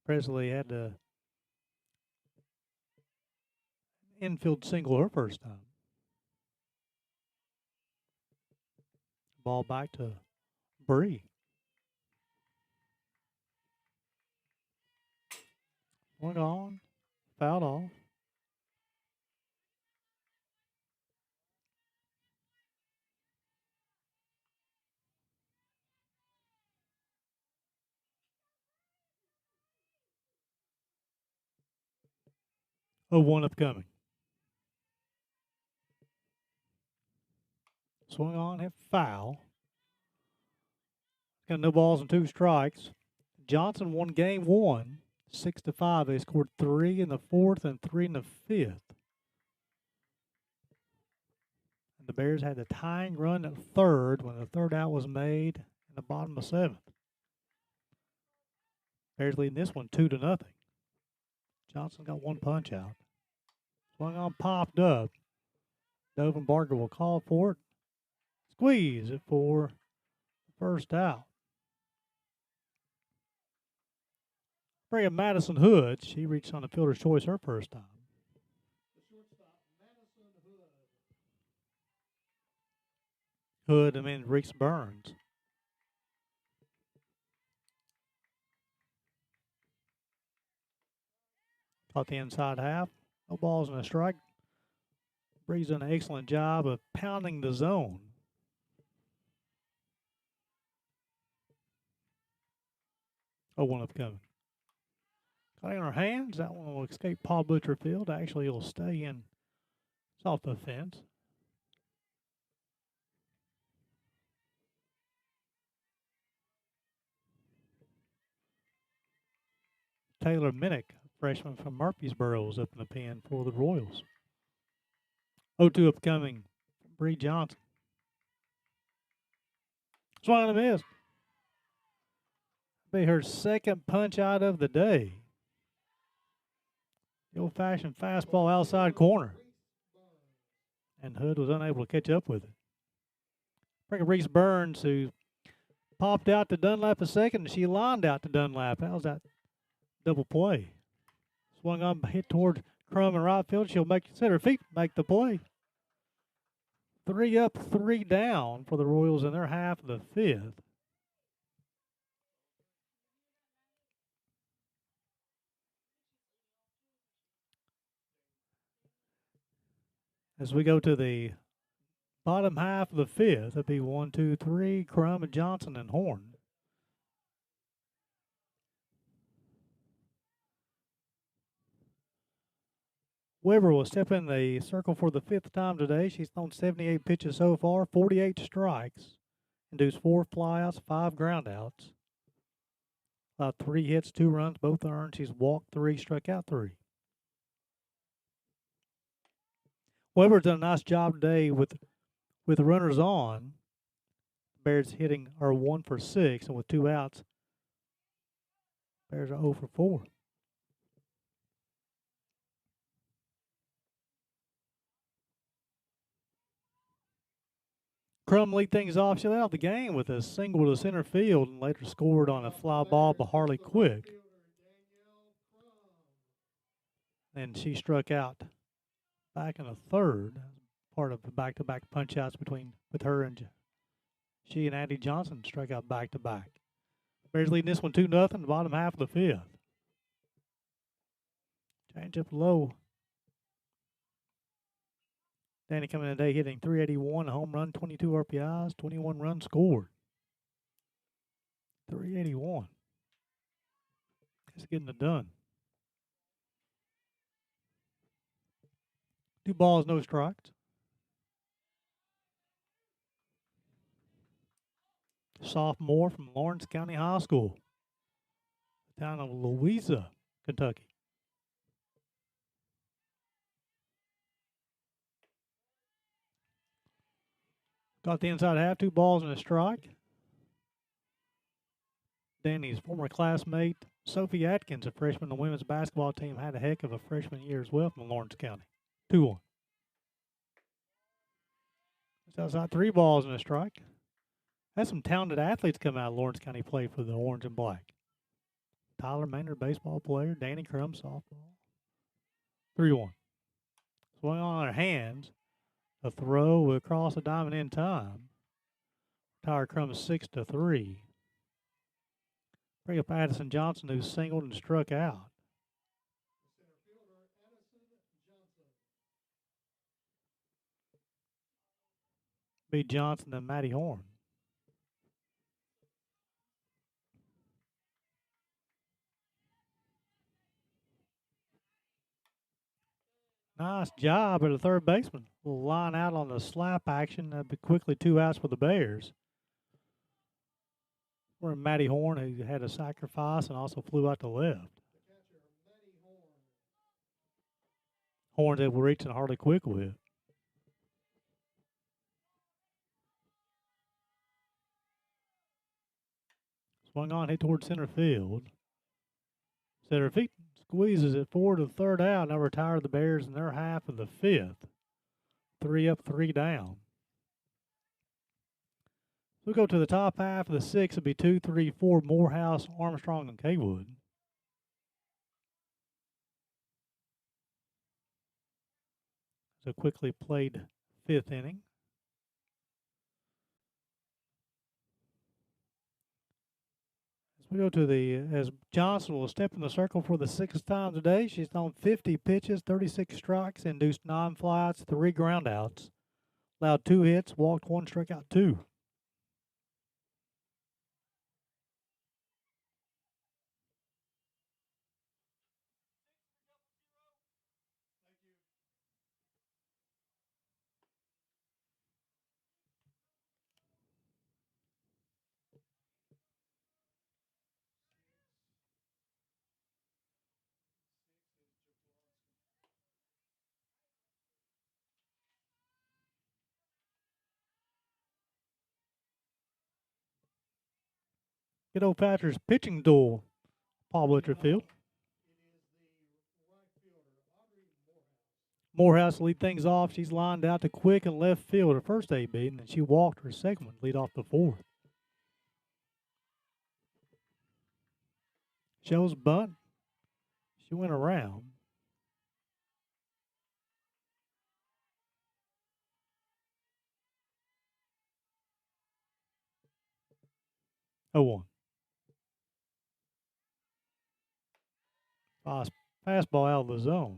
Speaker 1: Presley had the infield single her first time. Ball back to Bree. Swung on, fouled off. Oh, 1 upcoming. Swung on, hit foul. Got no balls and 2 strikes. Johnson won game 1, 6-5. They scored 3 in the 4th and 3 in the 5th. And the Bears had the tying run at 3rd when the 3rd out was made in the bottom of 7th. Bears leading this one 2-0. Johnson got 1 punch out. Swung on, popped up. Dovenbarger will call for it. Squeeze it for the first out. Bring up Madison Hood. She reached on the fielder's choice her first time. Hood and then Reese Burns. Caught the inside half. No balls and a strike. Bree's done an excellent job of pounding the zone. Oh, one upcoming. Got it in her hands. That one will escape Paul Butcherfield. Actually, it'll stay in. It's off the fence. Taylor Minnick, freshman from Murfreesboro, is up in the pen for the Royals. 0-2 upcoming. Bree Johnson. Swing and a miss. Be her second punch out of the day. The old-fashioned fastball outside corner. And Hood was unable to catch up with it. Bring Reese Burns, who popped out to Dunlap a second, and she lined out to Dunlap. How's that double play? Swung on, hit toward Crum in right field. She'll make center feet, make the play. 3 up, 3 down for the Royals in their half of the fifth. As we go to the bottom half of the fifth, it'll be 1, 2, 3, Crum and Johnson and Horn. Weber will step in the circle for the 5th time today. She's thrown 78 pitches so far, 48 strikes, induced 4 flyouts, 5 groundouts. 3 hits, 2 runs, both earned. She's walked 3, struck out 3. Weber's done a nice job today with runners on. Bears hitting are 1 for 6, and with 2 outs, Bears are 0 for 4. Crum lead things off. She led out the game with a single to center field and later scored on a fly ball by Harley Quick. And she struck out back in the third, part of the back-to-back punch-outs with her and she and Andy Johnson struck out back-to-back. Bears leading this one 2-0, bottom half of the fifth. Change up low. Danny coming in today hitting .381, a home run, 22 RPIs, 21 runs scored. .381. Just getting it done. 2 balls, no strikes. Sophomore from Lawrence County High School, the town of Louisa, Kentucky. Got the inside half, 2 balls and a strike. Danny's former classmate, Sophie Atkins, a freshman on the women's basketball team, had a heck of a freshman year as well from Lawrence County. 2-1. It's outside 3 balls and a strike. Had some talented athletes come out of Lawrence County play for the Orange and Black. Tyler Maynard, baseball player. Danny Crum, softball. 3-1. Swing on her hands. A throw across the diamond in time. Tyler Crum 6-3. Bring up Addison Johnson, who singled and struck out. B. Johnson and Matty Horn. Nice job at the third baseman. Will line out on the slap action. That'd be quickly 2 outs for the Bears. Where Matty Horn, who had a sacrifice and also flew out to left. Horn's able to reach and Harley Quick with. Swung on, hit towards center field. Center field squeezes it forward to the third out. Now retire the Bears in their half of the fifth. 3 up, 3 down. We go to the top half of the sixth. It'll be 2, 3, 4, Morehouse, Armstrong, and Kaywood. So quickly played 5th inning. We go to as Johnson will step in the circle for the 6th time today. She's thrown 50 pitches, 36 strikes, induced 9 flyouts, 3 groundouts. Allowed 2 hits, walked 1, struck out 2. Good old Patrick's pitching duel, Paul Butcher Field. Morehouse lead things off. She's lined out to quick and left field her first AB, and then she walked her second one, lead off the 4th. Shows bunt. She went around. Oh, 1. Fastball out of the zone.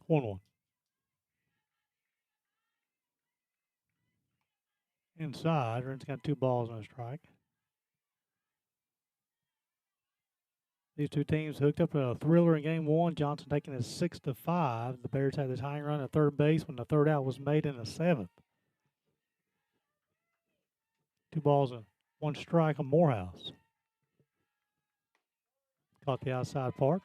Speaker 1: 1-1. Inside, Ren's got 2 balls and a strike. These two teams hooked up in a thriller in game 1. Johnson taking it 6-5. The Bears had the tying run at third base when the third out was made in the 7th. 2 balls and 1 strike on Morehouse. Caught the outside part.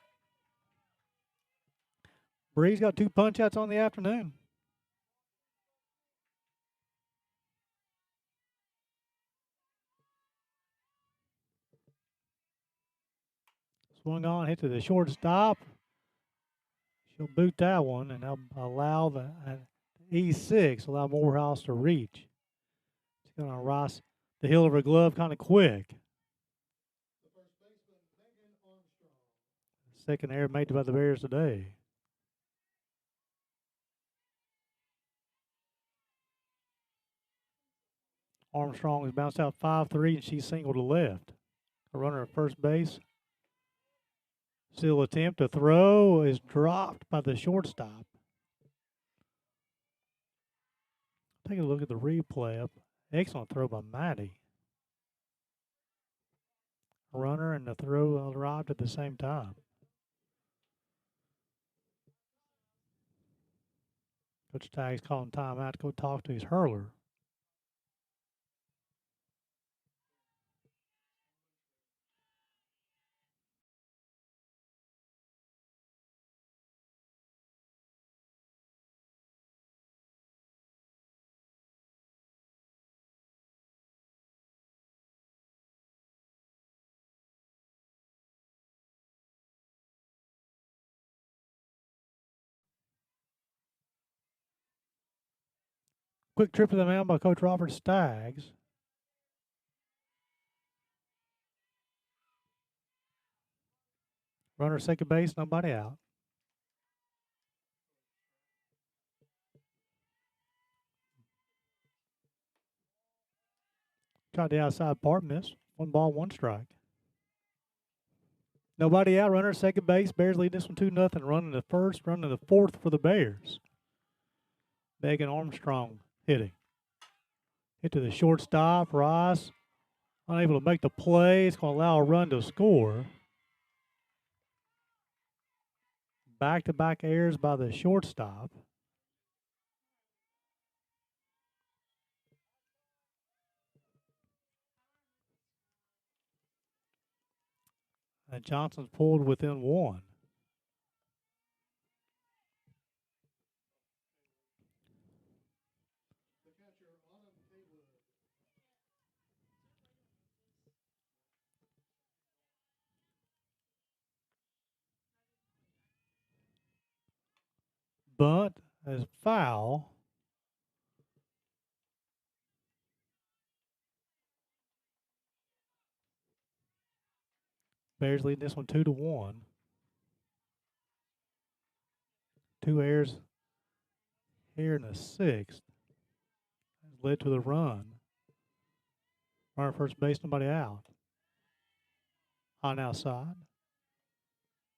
Speaker 1: Bree's got 2 punch outs on the afternoon. Swung on, hit to the shortstop. She'll boot that one, and they'll allow the E6, allow Morehouse to reach. She's going to rise the heel of her glove kind of quick. Second error made by the Bears today. Armstrong has bounced out 5-3, and she's singled to left. A runner at first base. Still attempt to throw is dropped by the shortstop. Take a look at the replay. Excellent throw by Maddie. A runner and the throw arrived at the same time. Coach Tagg's calling timeout to go talk to his hurler. Quick trip to the mound by Coach Robert Staggs. Runner second base, nobody out. Tried the outside part, missed. 1 ball, 1 strike. Nobody out. Runner second base. Bears lead this one 2-0. Running the first, running the 4th for the Bears. Megan Armstrong hitting. Hit to the shortstop. Rice unable to make the play. It's going to allow a run to score. Back-to-back errors by the shortstop. And Johnson's pulled within 1. Bunt is foul. Bears lead this one 2-1. 2 errors here in the sixth has led to the run. Runner first base, nobody out. On outside.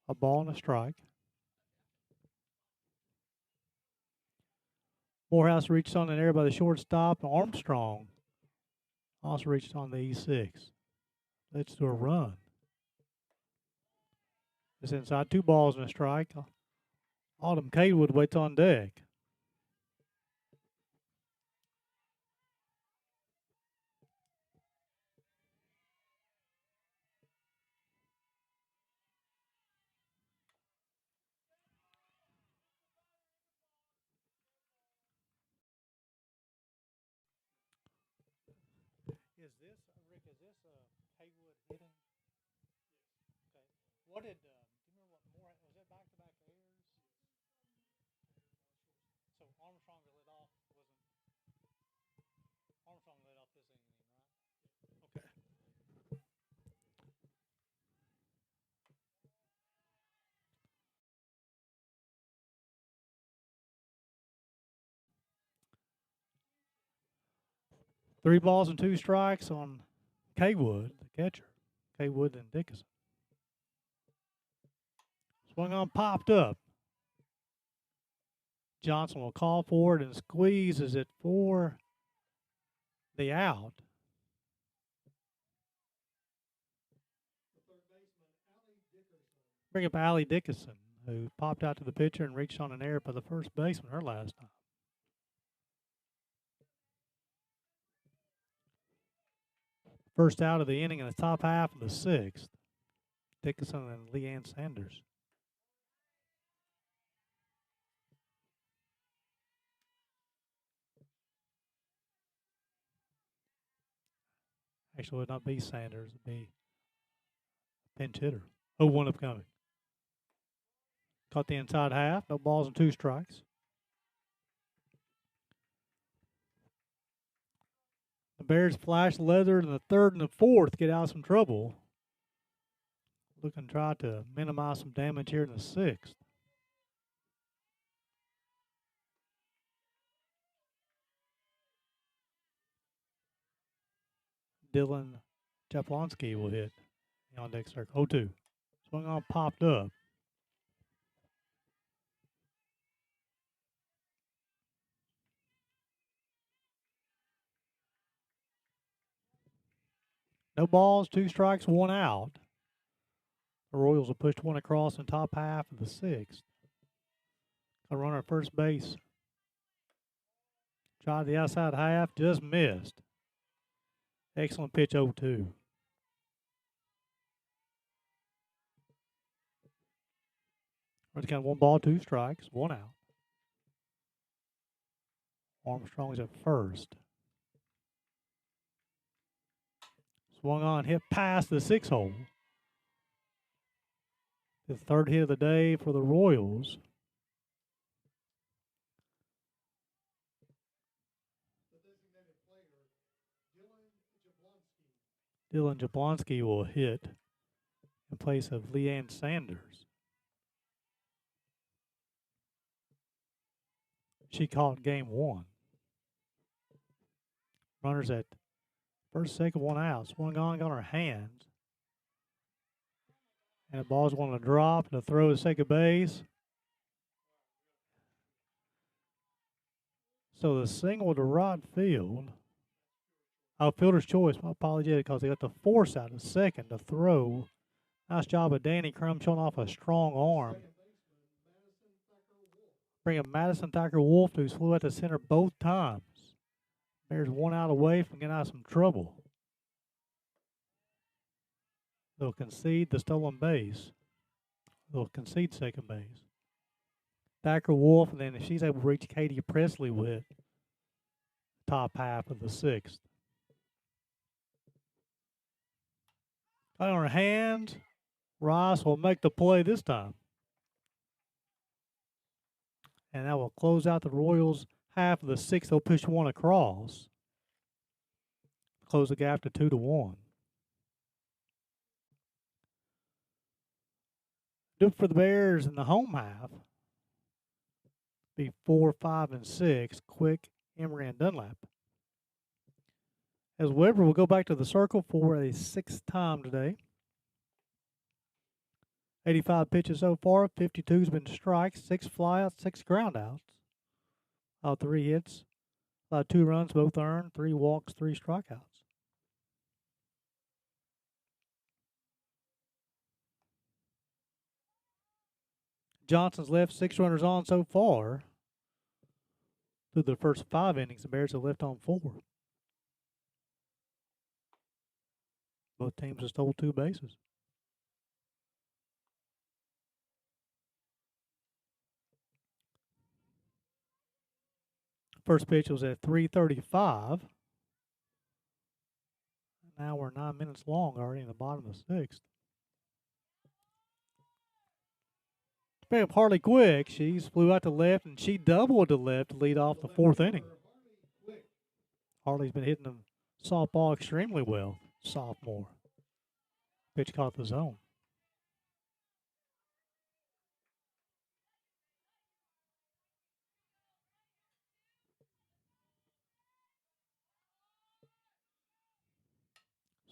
Speaker 1: A ball and a strike. Morehouse reached on an air by the shortstop. Armstrong also reached on the E6. Leads to a run. It's inside, 2 balls and a strike. Autumn Cadewood waits on deck. Is this, Rick, Haywood hitting? Okay. What did, do you remember what more, was that back-to-back errors? So Armstrong led off, Armstrong led off this inning, right? Okay. 3 balls and 2 strikes on Kaywood, the catcher. Kaywood and Dickinson. Swung on, popped up. Johnson will call for it and squeezes it for the out. Bring up Allie Dickinson, who popped out to the pitcher and reached on an error by the first baseman her last time. First out of the inning in the top half of the sixth. Dickinson and Leanne Sanders. Actually, it would not be Sanders. It would be pinch hitter. 0-1 upcoming. Caught the inside half. No balls and 2 strikes. The Bears flash leather in the third and the fourth. Get out of some trouble. Looking to try to minimize some damage here in the sixth. Dylan Jablonski will hit the on deck circle. 0-2. Swung on, popped up. No balls, 2 strikes, 1 out. The Royals will push 1 across in top half of the sixth. A runner at first base. Tried the outside half, just missed. Excellent pitch, 0-2. Runner's count 1 ball, 2 strikes, 1 out. Armstrong's at first. Swung on, hit past the 6 hole. The third hit of the day for the Royals. Dylan Jablonski will hit in place of Leanne Sanders. She caught game 1. Runners at first, second, 1 out. Swung on, got her hands. And the ball's going to drop and to throw to second base. So the single to right field. Oh, fielder's choice. My apologies, because they got the force out of second to throw. Nice job of Danny Crum showing off a strong arm. Bring up Madison Thacker Wolf, who flew at the center both times. There's 1 out away from getting out of some trouble. They'll concede the stolen base. They'll concede second base. Thacker Wolf, and then if she's able to reach Katie Presley with top half of the sixth. On her hands, Rice will make the play this time. And that will close out the Royals half of the sixth. They'll push 1 across. Close the gap to 2-1. Do it for the Bears in the home half. Be 4, 5, and 6. Quick, Emery, and Dunlap. As Weber will go back to the circle for a 6th time today. 85 pitches so far. 52's been strikes, 6 flyouts, 6 groundouts. All 3 hits. Allowed 2 runs, both earned. 3 walks, 3 strikeouts. Johnson's left 6 runners on so far. Through the first 5 innings, the Bears have left on 4. Both teams have stole 2 bases. First pitch was at 3:35. Now we're 9 minutes long already in the bottom of the 6th. Speaking of Harley Quick, she's flew out to left and she doubled to left to lead off the 4th inning. Harley's been hitting the softball extremely well, sophomore. Pitch caught the zone.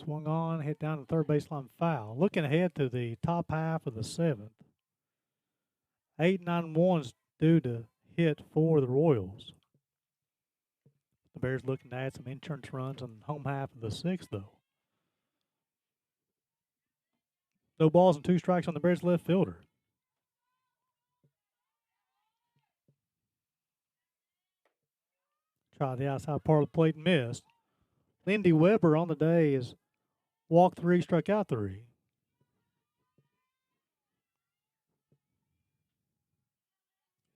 Speaker 1: Swung on, hit down the third baseline foul. Looking ahead to the top half of the 7th. 8, 9, 1's due to hit for the Royals. The Bears looking to add some insurance runs on the home half of the 6th, though. No balls and 2 strikes on the Bears left fielder. Tried the outside part of the plate and missed. Lindy Weber on the day is walked 3, struck out 3.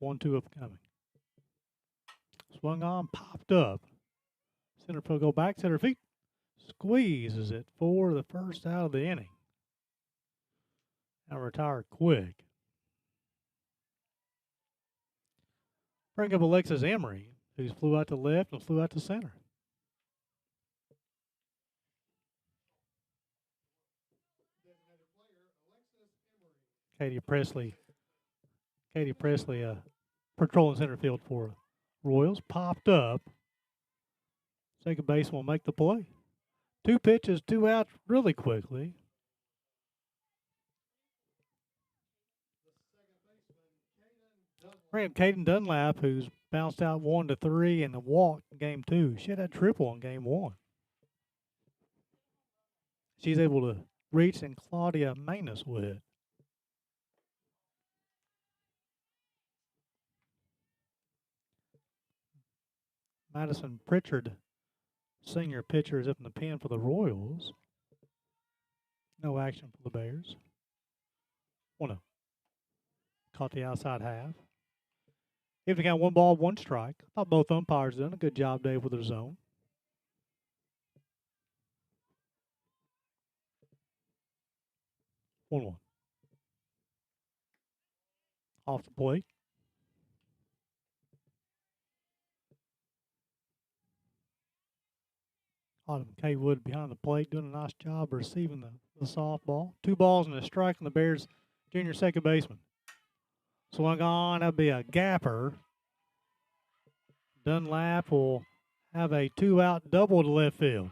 Speaker 1: One, 2 upcoming. Swung on, popped up. Center field go back, center feet. Squeezes it for the first out of the inning. Now retire quick. Bring up Alexis Emery, who's flew out to left and flew out to center. Katie Presley patrolling center field for Royals. Popped up. Second baseman will make the play. 2 pitches, 2 outs really quickly. Bring up Caden Dunlap, who's bounced out 1 to 3 and walked in game 2. She had a triple in game 1. She's able to reach, and Claudia Manus with it. Madison Pritchard, senior pitcher, is up in the pen for the Royals. No action for the Bears. 1-0. Caught the outside half. If they got 1 ball, 1 strike. I thought both umpires done a good job today with their zone. One. Off the plate. Autumn K. Wood behind the plate doing a nice job receiving the softball. 2 balls and a strike on the Bears junior second baseman. Swung on, that'd be a gapper. Dunlap will have a 2-out double to left field.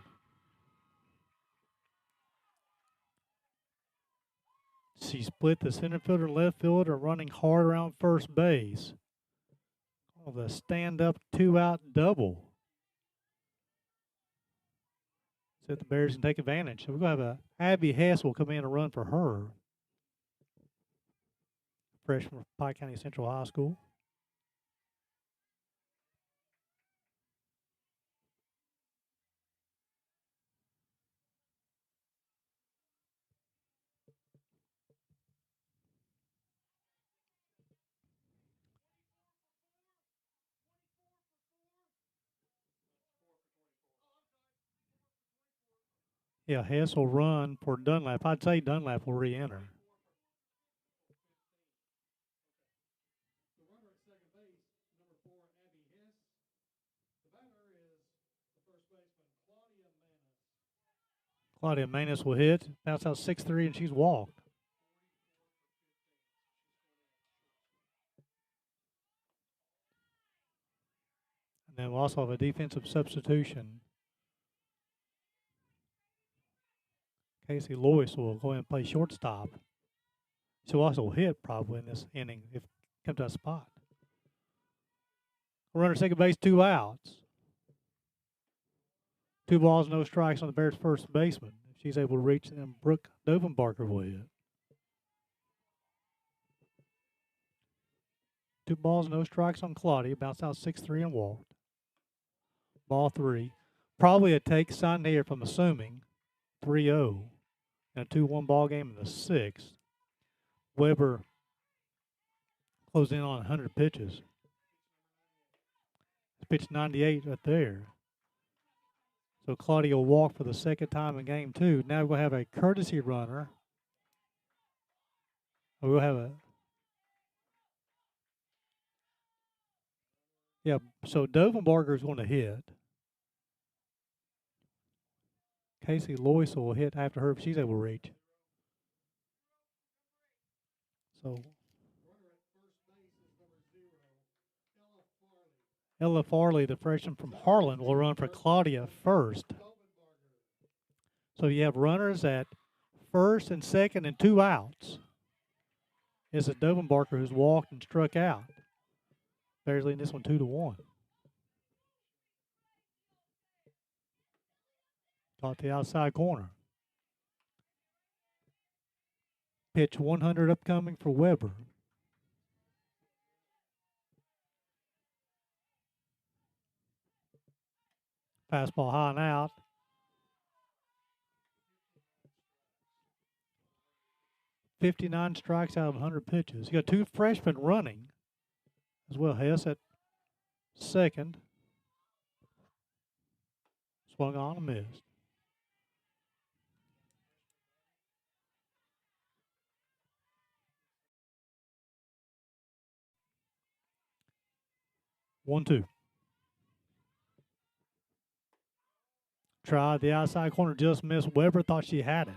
Speaker 1: She split the center fielder and left fielder, running hard around first base. Oh, the stand-up 2-out double. So the Bears can take advantage. So we're going to have Abby Hess will come in and run for her. Freshman from Pike County Central High School. Yeah, Hess will run for Dunlap. I'd say Dunlap will re-enter. Claudia Manus will hit. Bounce out 6-3, and she's walked. then we'll also have a defensive substitution. Casey Lois will go ahead and play shortstop. She'll also hit probably in this inning if come to a spot. Runner second base, 2 outs. 2 balls, no strikes on the Bears' first baseman. If she's able to reach them, Brooke Dovenbarker will hit. 2 balls, no strikes on Claudia. Bounced out 6-3 and walked. Ball 3. Probably a take sign here from assuming 3-0 in a 2-1 ball game in the 6th. Weber closed in on 100 pitches. Pitch 98 right there. So Claudia will walk for the second time in game 2. Now we're going to have a courtesy runner. We'll have a... Yeah, so Dovenbarger is going to hit. Casey Lois will hit after her if she's able to reach. So Ella Farley, the freshman from Harlan, will run for Claudia first. So you have runners at first and second and 2 outs. It's a Dovenbarker who's walked and struck out. Bears leading this one 2-1. Caught the outside corner. Pitch 100 upcoming for Weber. Fastball high and out. 59 strikes out of 100 pitches. You got 2 freshmen running as well. Hess at second. Swung on and missed. One, two. Tried the outside corner, just missed. Weber thought she had it.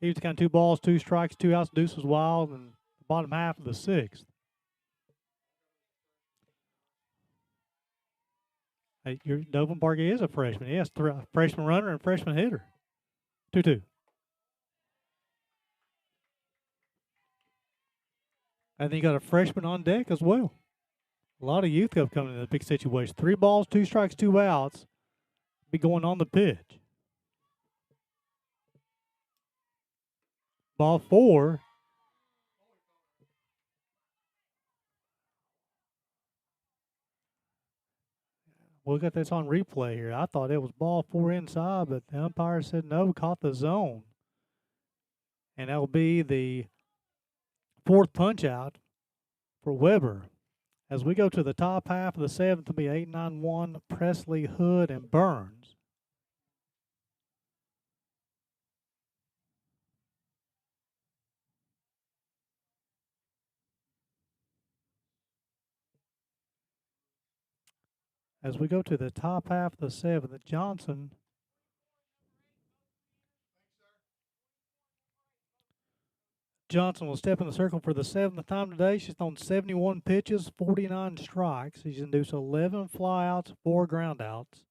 Speaker 1: He was kind of 2 balls, 2 strikes, 2 outs. Deuce was wild in the bottom half of the 6th. Hey, your Dovenbarger is a freshman. Yes, freshman runner and freshman hitter. 2-2. And then you got a freshman on deck as well. A lot of youth have come in a big situation. 3 balls, 2 strikes, 2 outs. Be going on the pitch. Ball 4. We'll get this on replay here. I thought it was ball 4 inside, but the umpire said no, caught the zone. And that will be the 4th punch out for Weber. As we go to the top half of the 7th, it'll be 8-9-1, Presley, Hood, and Burns. As we go to the top half of the 7th, Johnson will step in the circle for the 7th time today. She's thrown 71 pitches, 49 strikes. She's induced 11 flyouts, 4 groundouts.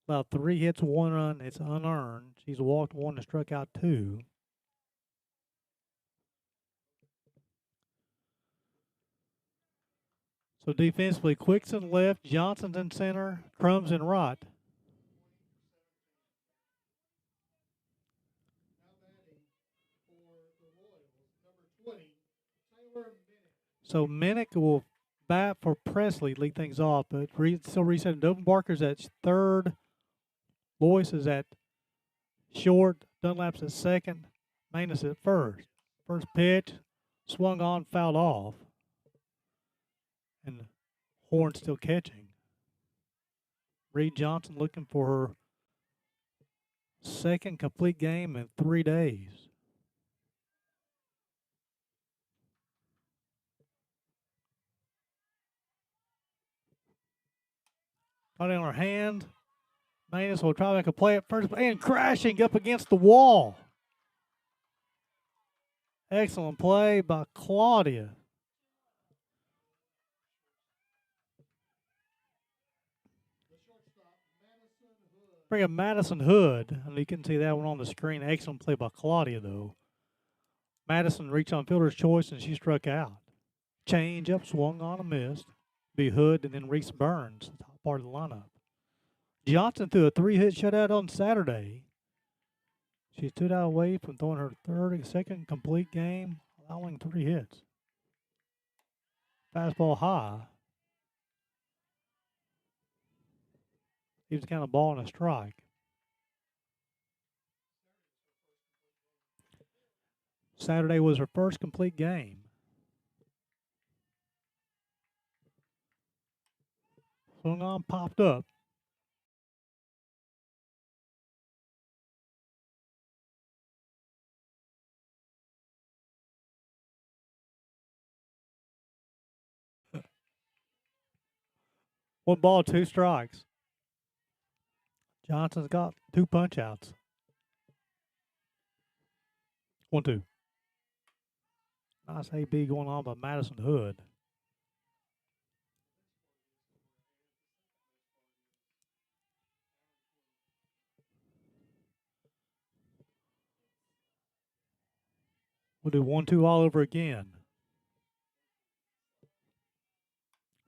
Speaker 1: Allowed 3 hits, 1 run. It's unearned. She's walked 1 and struck out 2. So defensively, Quickson left, Johnson's in center, Crumbs in right. So Minnick will bat for Presley, lead things off, but still resetting. Dovenbarker's at third. Lois is at short. Dunlap's at second. Manus at first. First pitch, swung on, fouled off. And Horn still catching. Reed Johnson looking for her second complete game in 3 days. Got it on her hand. Manus will try to make a play at first, and crashing up against the wall. Excellent play by Claudia. Bring up Madison Hood. And you can see that one on the screen. Excellent play by Claudia, though. Madison reached on fielder's choice, and she struck out. Change up, swung on a missed. Be Hood and then Reese Burns, the top part of the lineup. Johnson threw a 3-hit shutout on Saturday. She stood out away from throwing her second complete game, allowing 3 hits. Fastball high. He was kind of ball and a strike. Saturday was her first complete game. Swung on, popped up. One ball, 2 strikes. Johnson's got 2 punch outs. 1-2. Nice AB going on by Madison Hood. We'll do 1-2 all over again.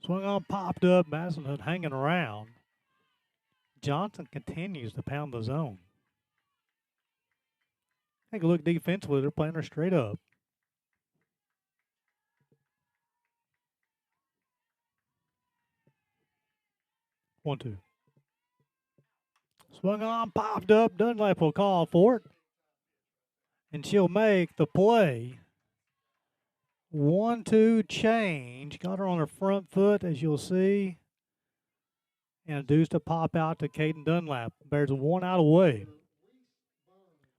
Speaker 1: Swung on, popped up. Madison Hood hanging around. Johnson continues to pound the zone. Take a look defensively. They're playing her straight up. One, two. Swung on, popped up. Dunlap will call for it. And she'll make the play. 1-2 change. Got her on her front foot, as you'll see. And a deuce to pop out to Caden Dunlap. Bears 1 out away.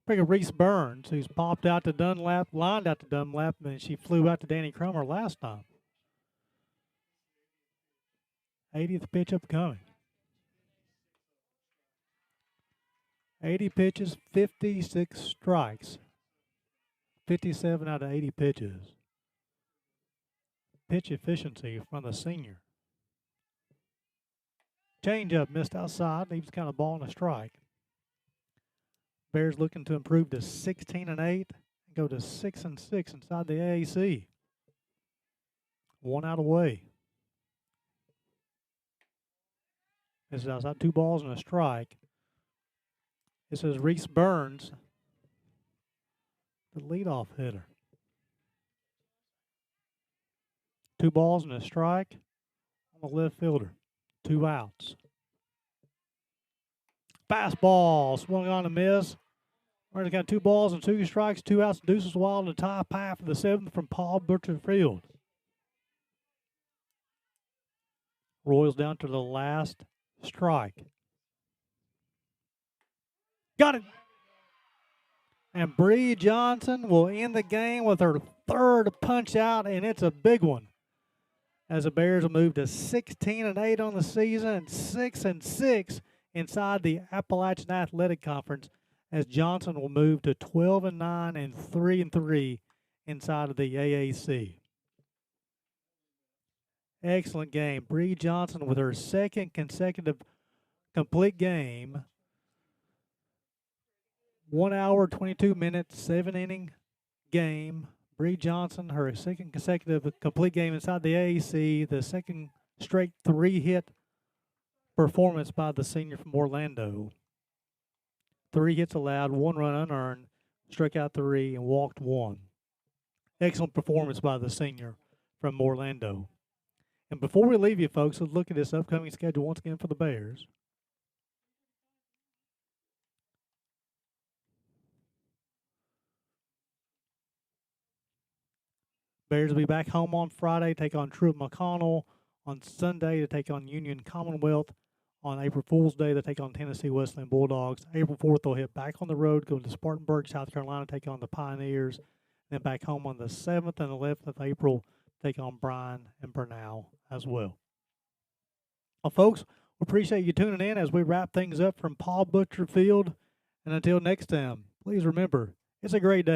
Speaker 1: Bring a Reese Burns, who's popped out to Dunlap, lined out to Dunlap, and she flew out to Danny Cromer last time. 80th pitch upcoming. 80 pitches, 56 strikes. 57 out of 80 pitches. Pitch efficiency from the senior. Changeup missed outside. Leaves kind of ball and a strike. Bears looking to improve to 16-8 and go to 6-6 inside the AAC. 1 out away. This is outside, 2 balls and a strike. This is Reese Burns, the leadoff hitter. 2 balls and a strike on the left fielder. 2 outs. Fastball swung on a miss. Burns got 2 balls and 2 strikes, 2 outs. Deuces wild in the top half of the 7th from Paul Butcherfield. Royals down to the last strike. Got it. And Bree Johnson will end the game with her 3rd punch out, and it's a big one. As the Bears will move to 16-8 on the season and 6-6 inside the Appalachian Athletic Conference, as Johnson will move to 12-9 and 3-3 inside of the AAC. Excellent game. Bree Johnson with her 2nd consecutive complete game. 1 hour, 22 minutes, 7-inning game. Bree Johnson, her 2nd consecutive complete game inside the AAC, the 2nd straight 3-hit performance by the senior from Orlando. 3 hits allowed, 1 run unearned, struck out 3, and walked 1. Excellent performance by the senior from Orlando. And before we leave you, folks, let's look at this upcoming schedule once again for the Bears. Bears will be back home on Friday, take on Truett McConnell. On Sunday, to take on Union Commonwealth. On April Fool's Day, they take on Tennessee Wesleyan Bulldogs. April 4th, they'll hit back on the road, go to Spartanburg, South Carolina, take on the Pioneers. Then back home on the 7th and 11th of April, take on Bryan and Bernal as well. Well, folks, we appreciate you tuning in as we wrap things up from Paul Butcherfield. And until next time, please remember, it's a great day.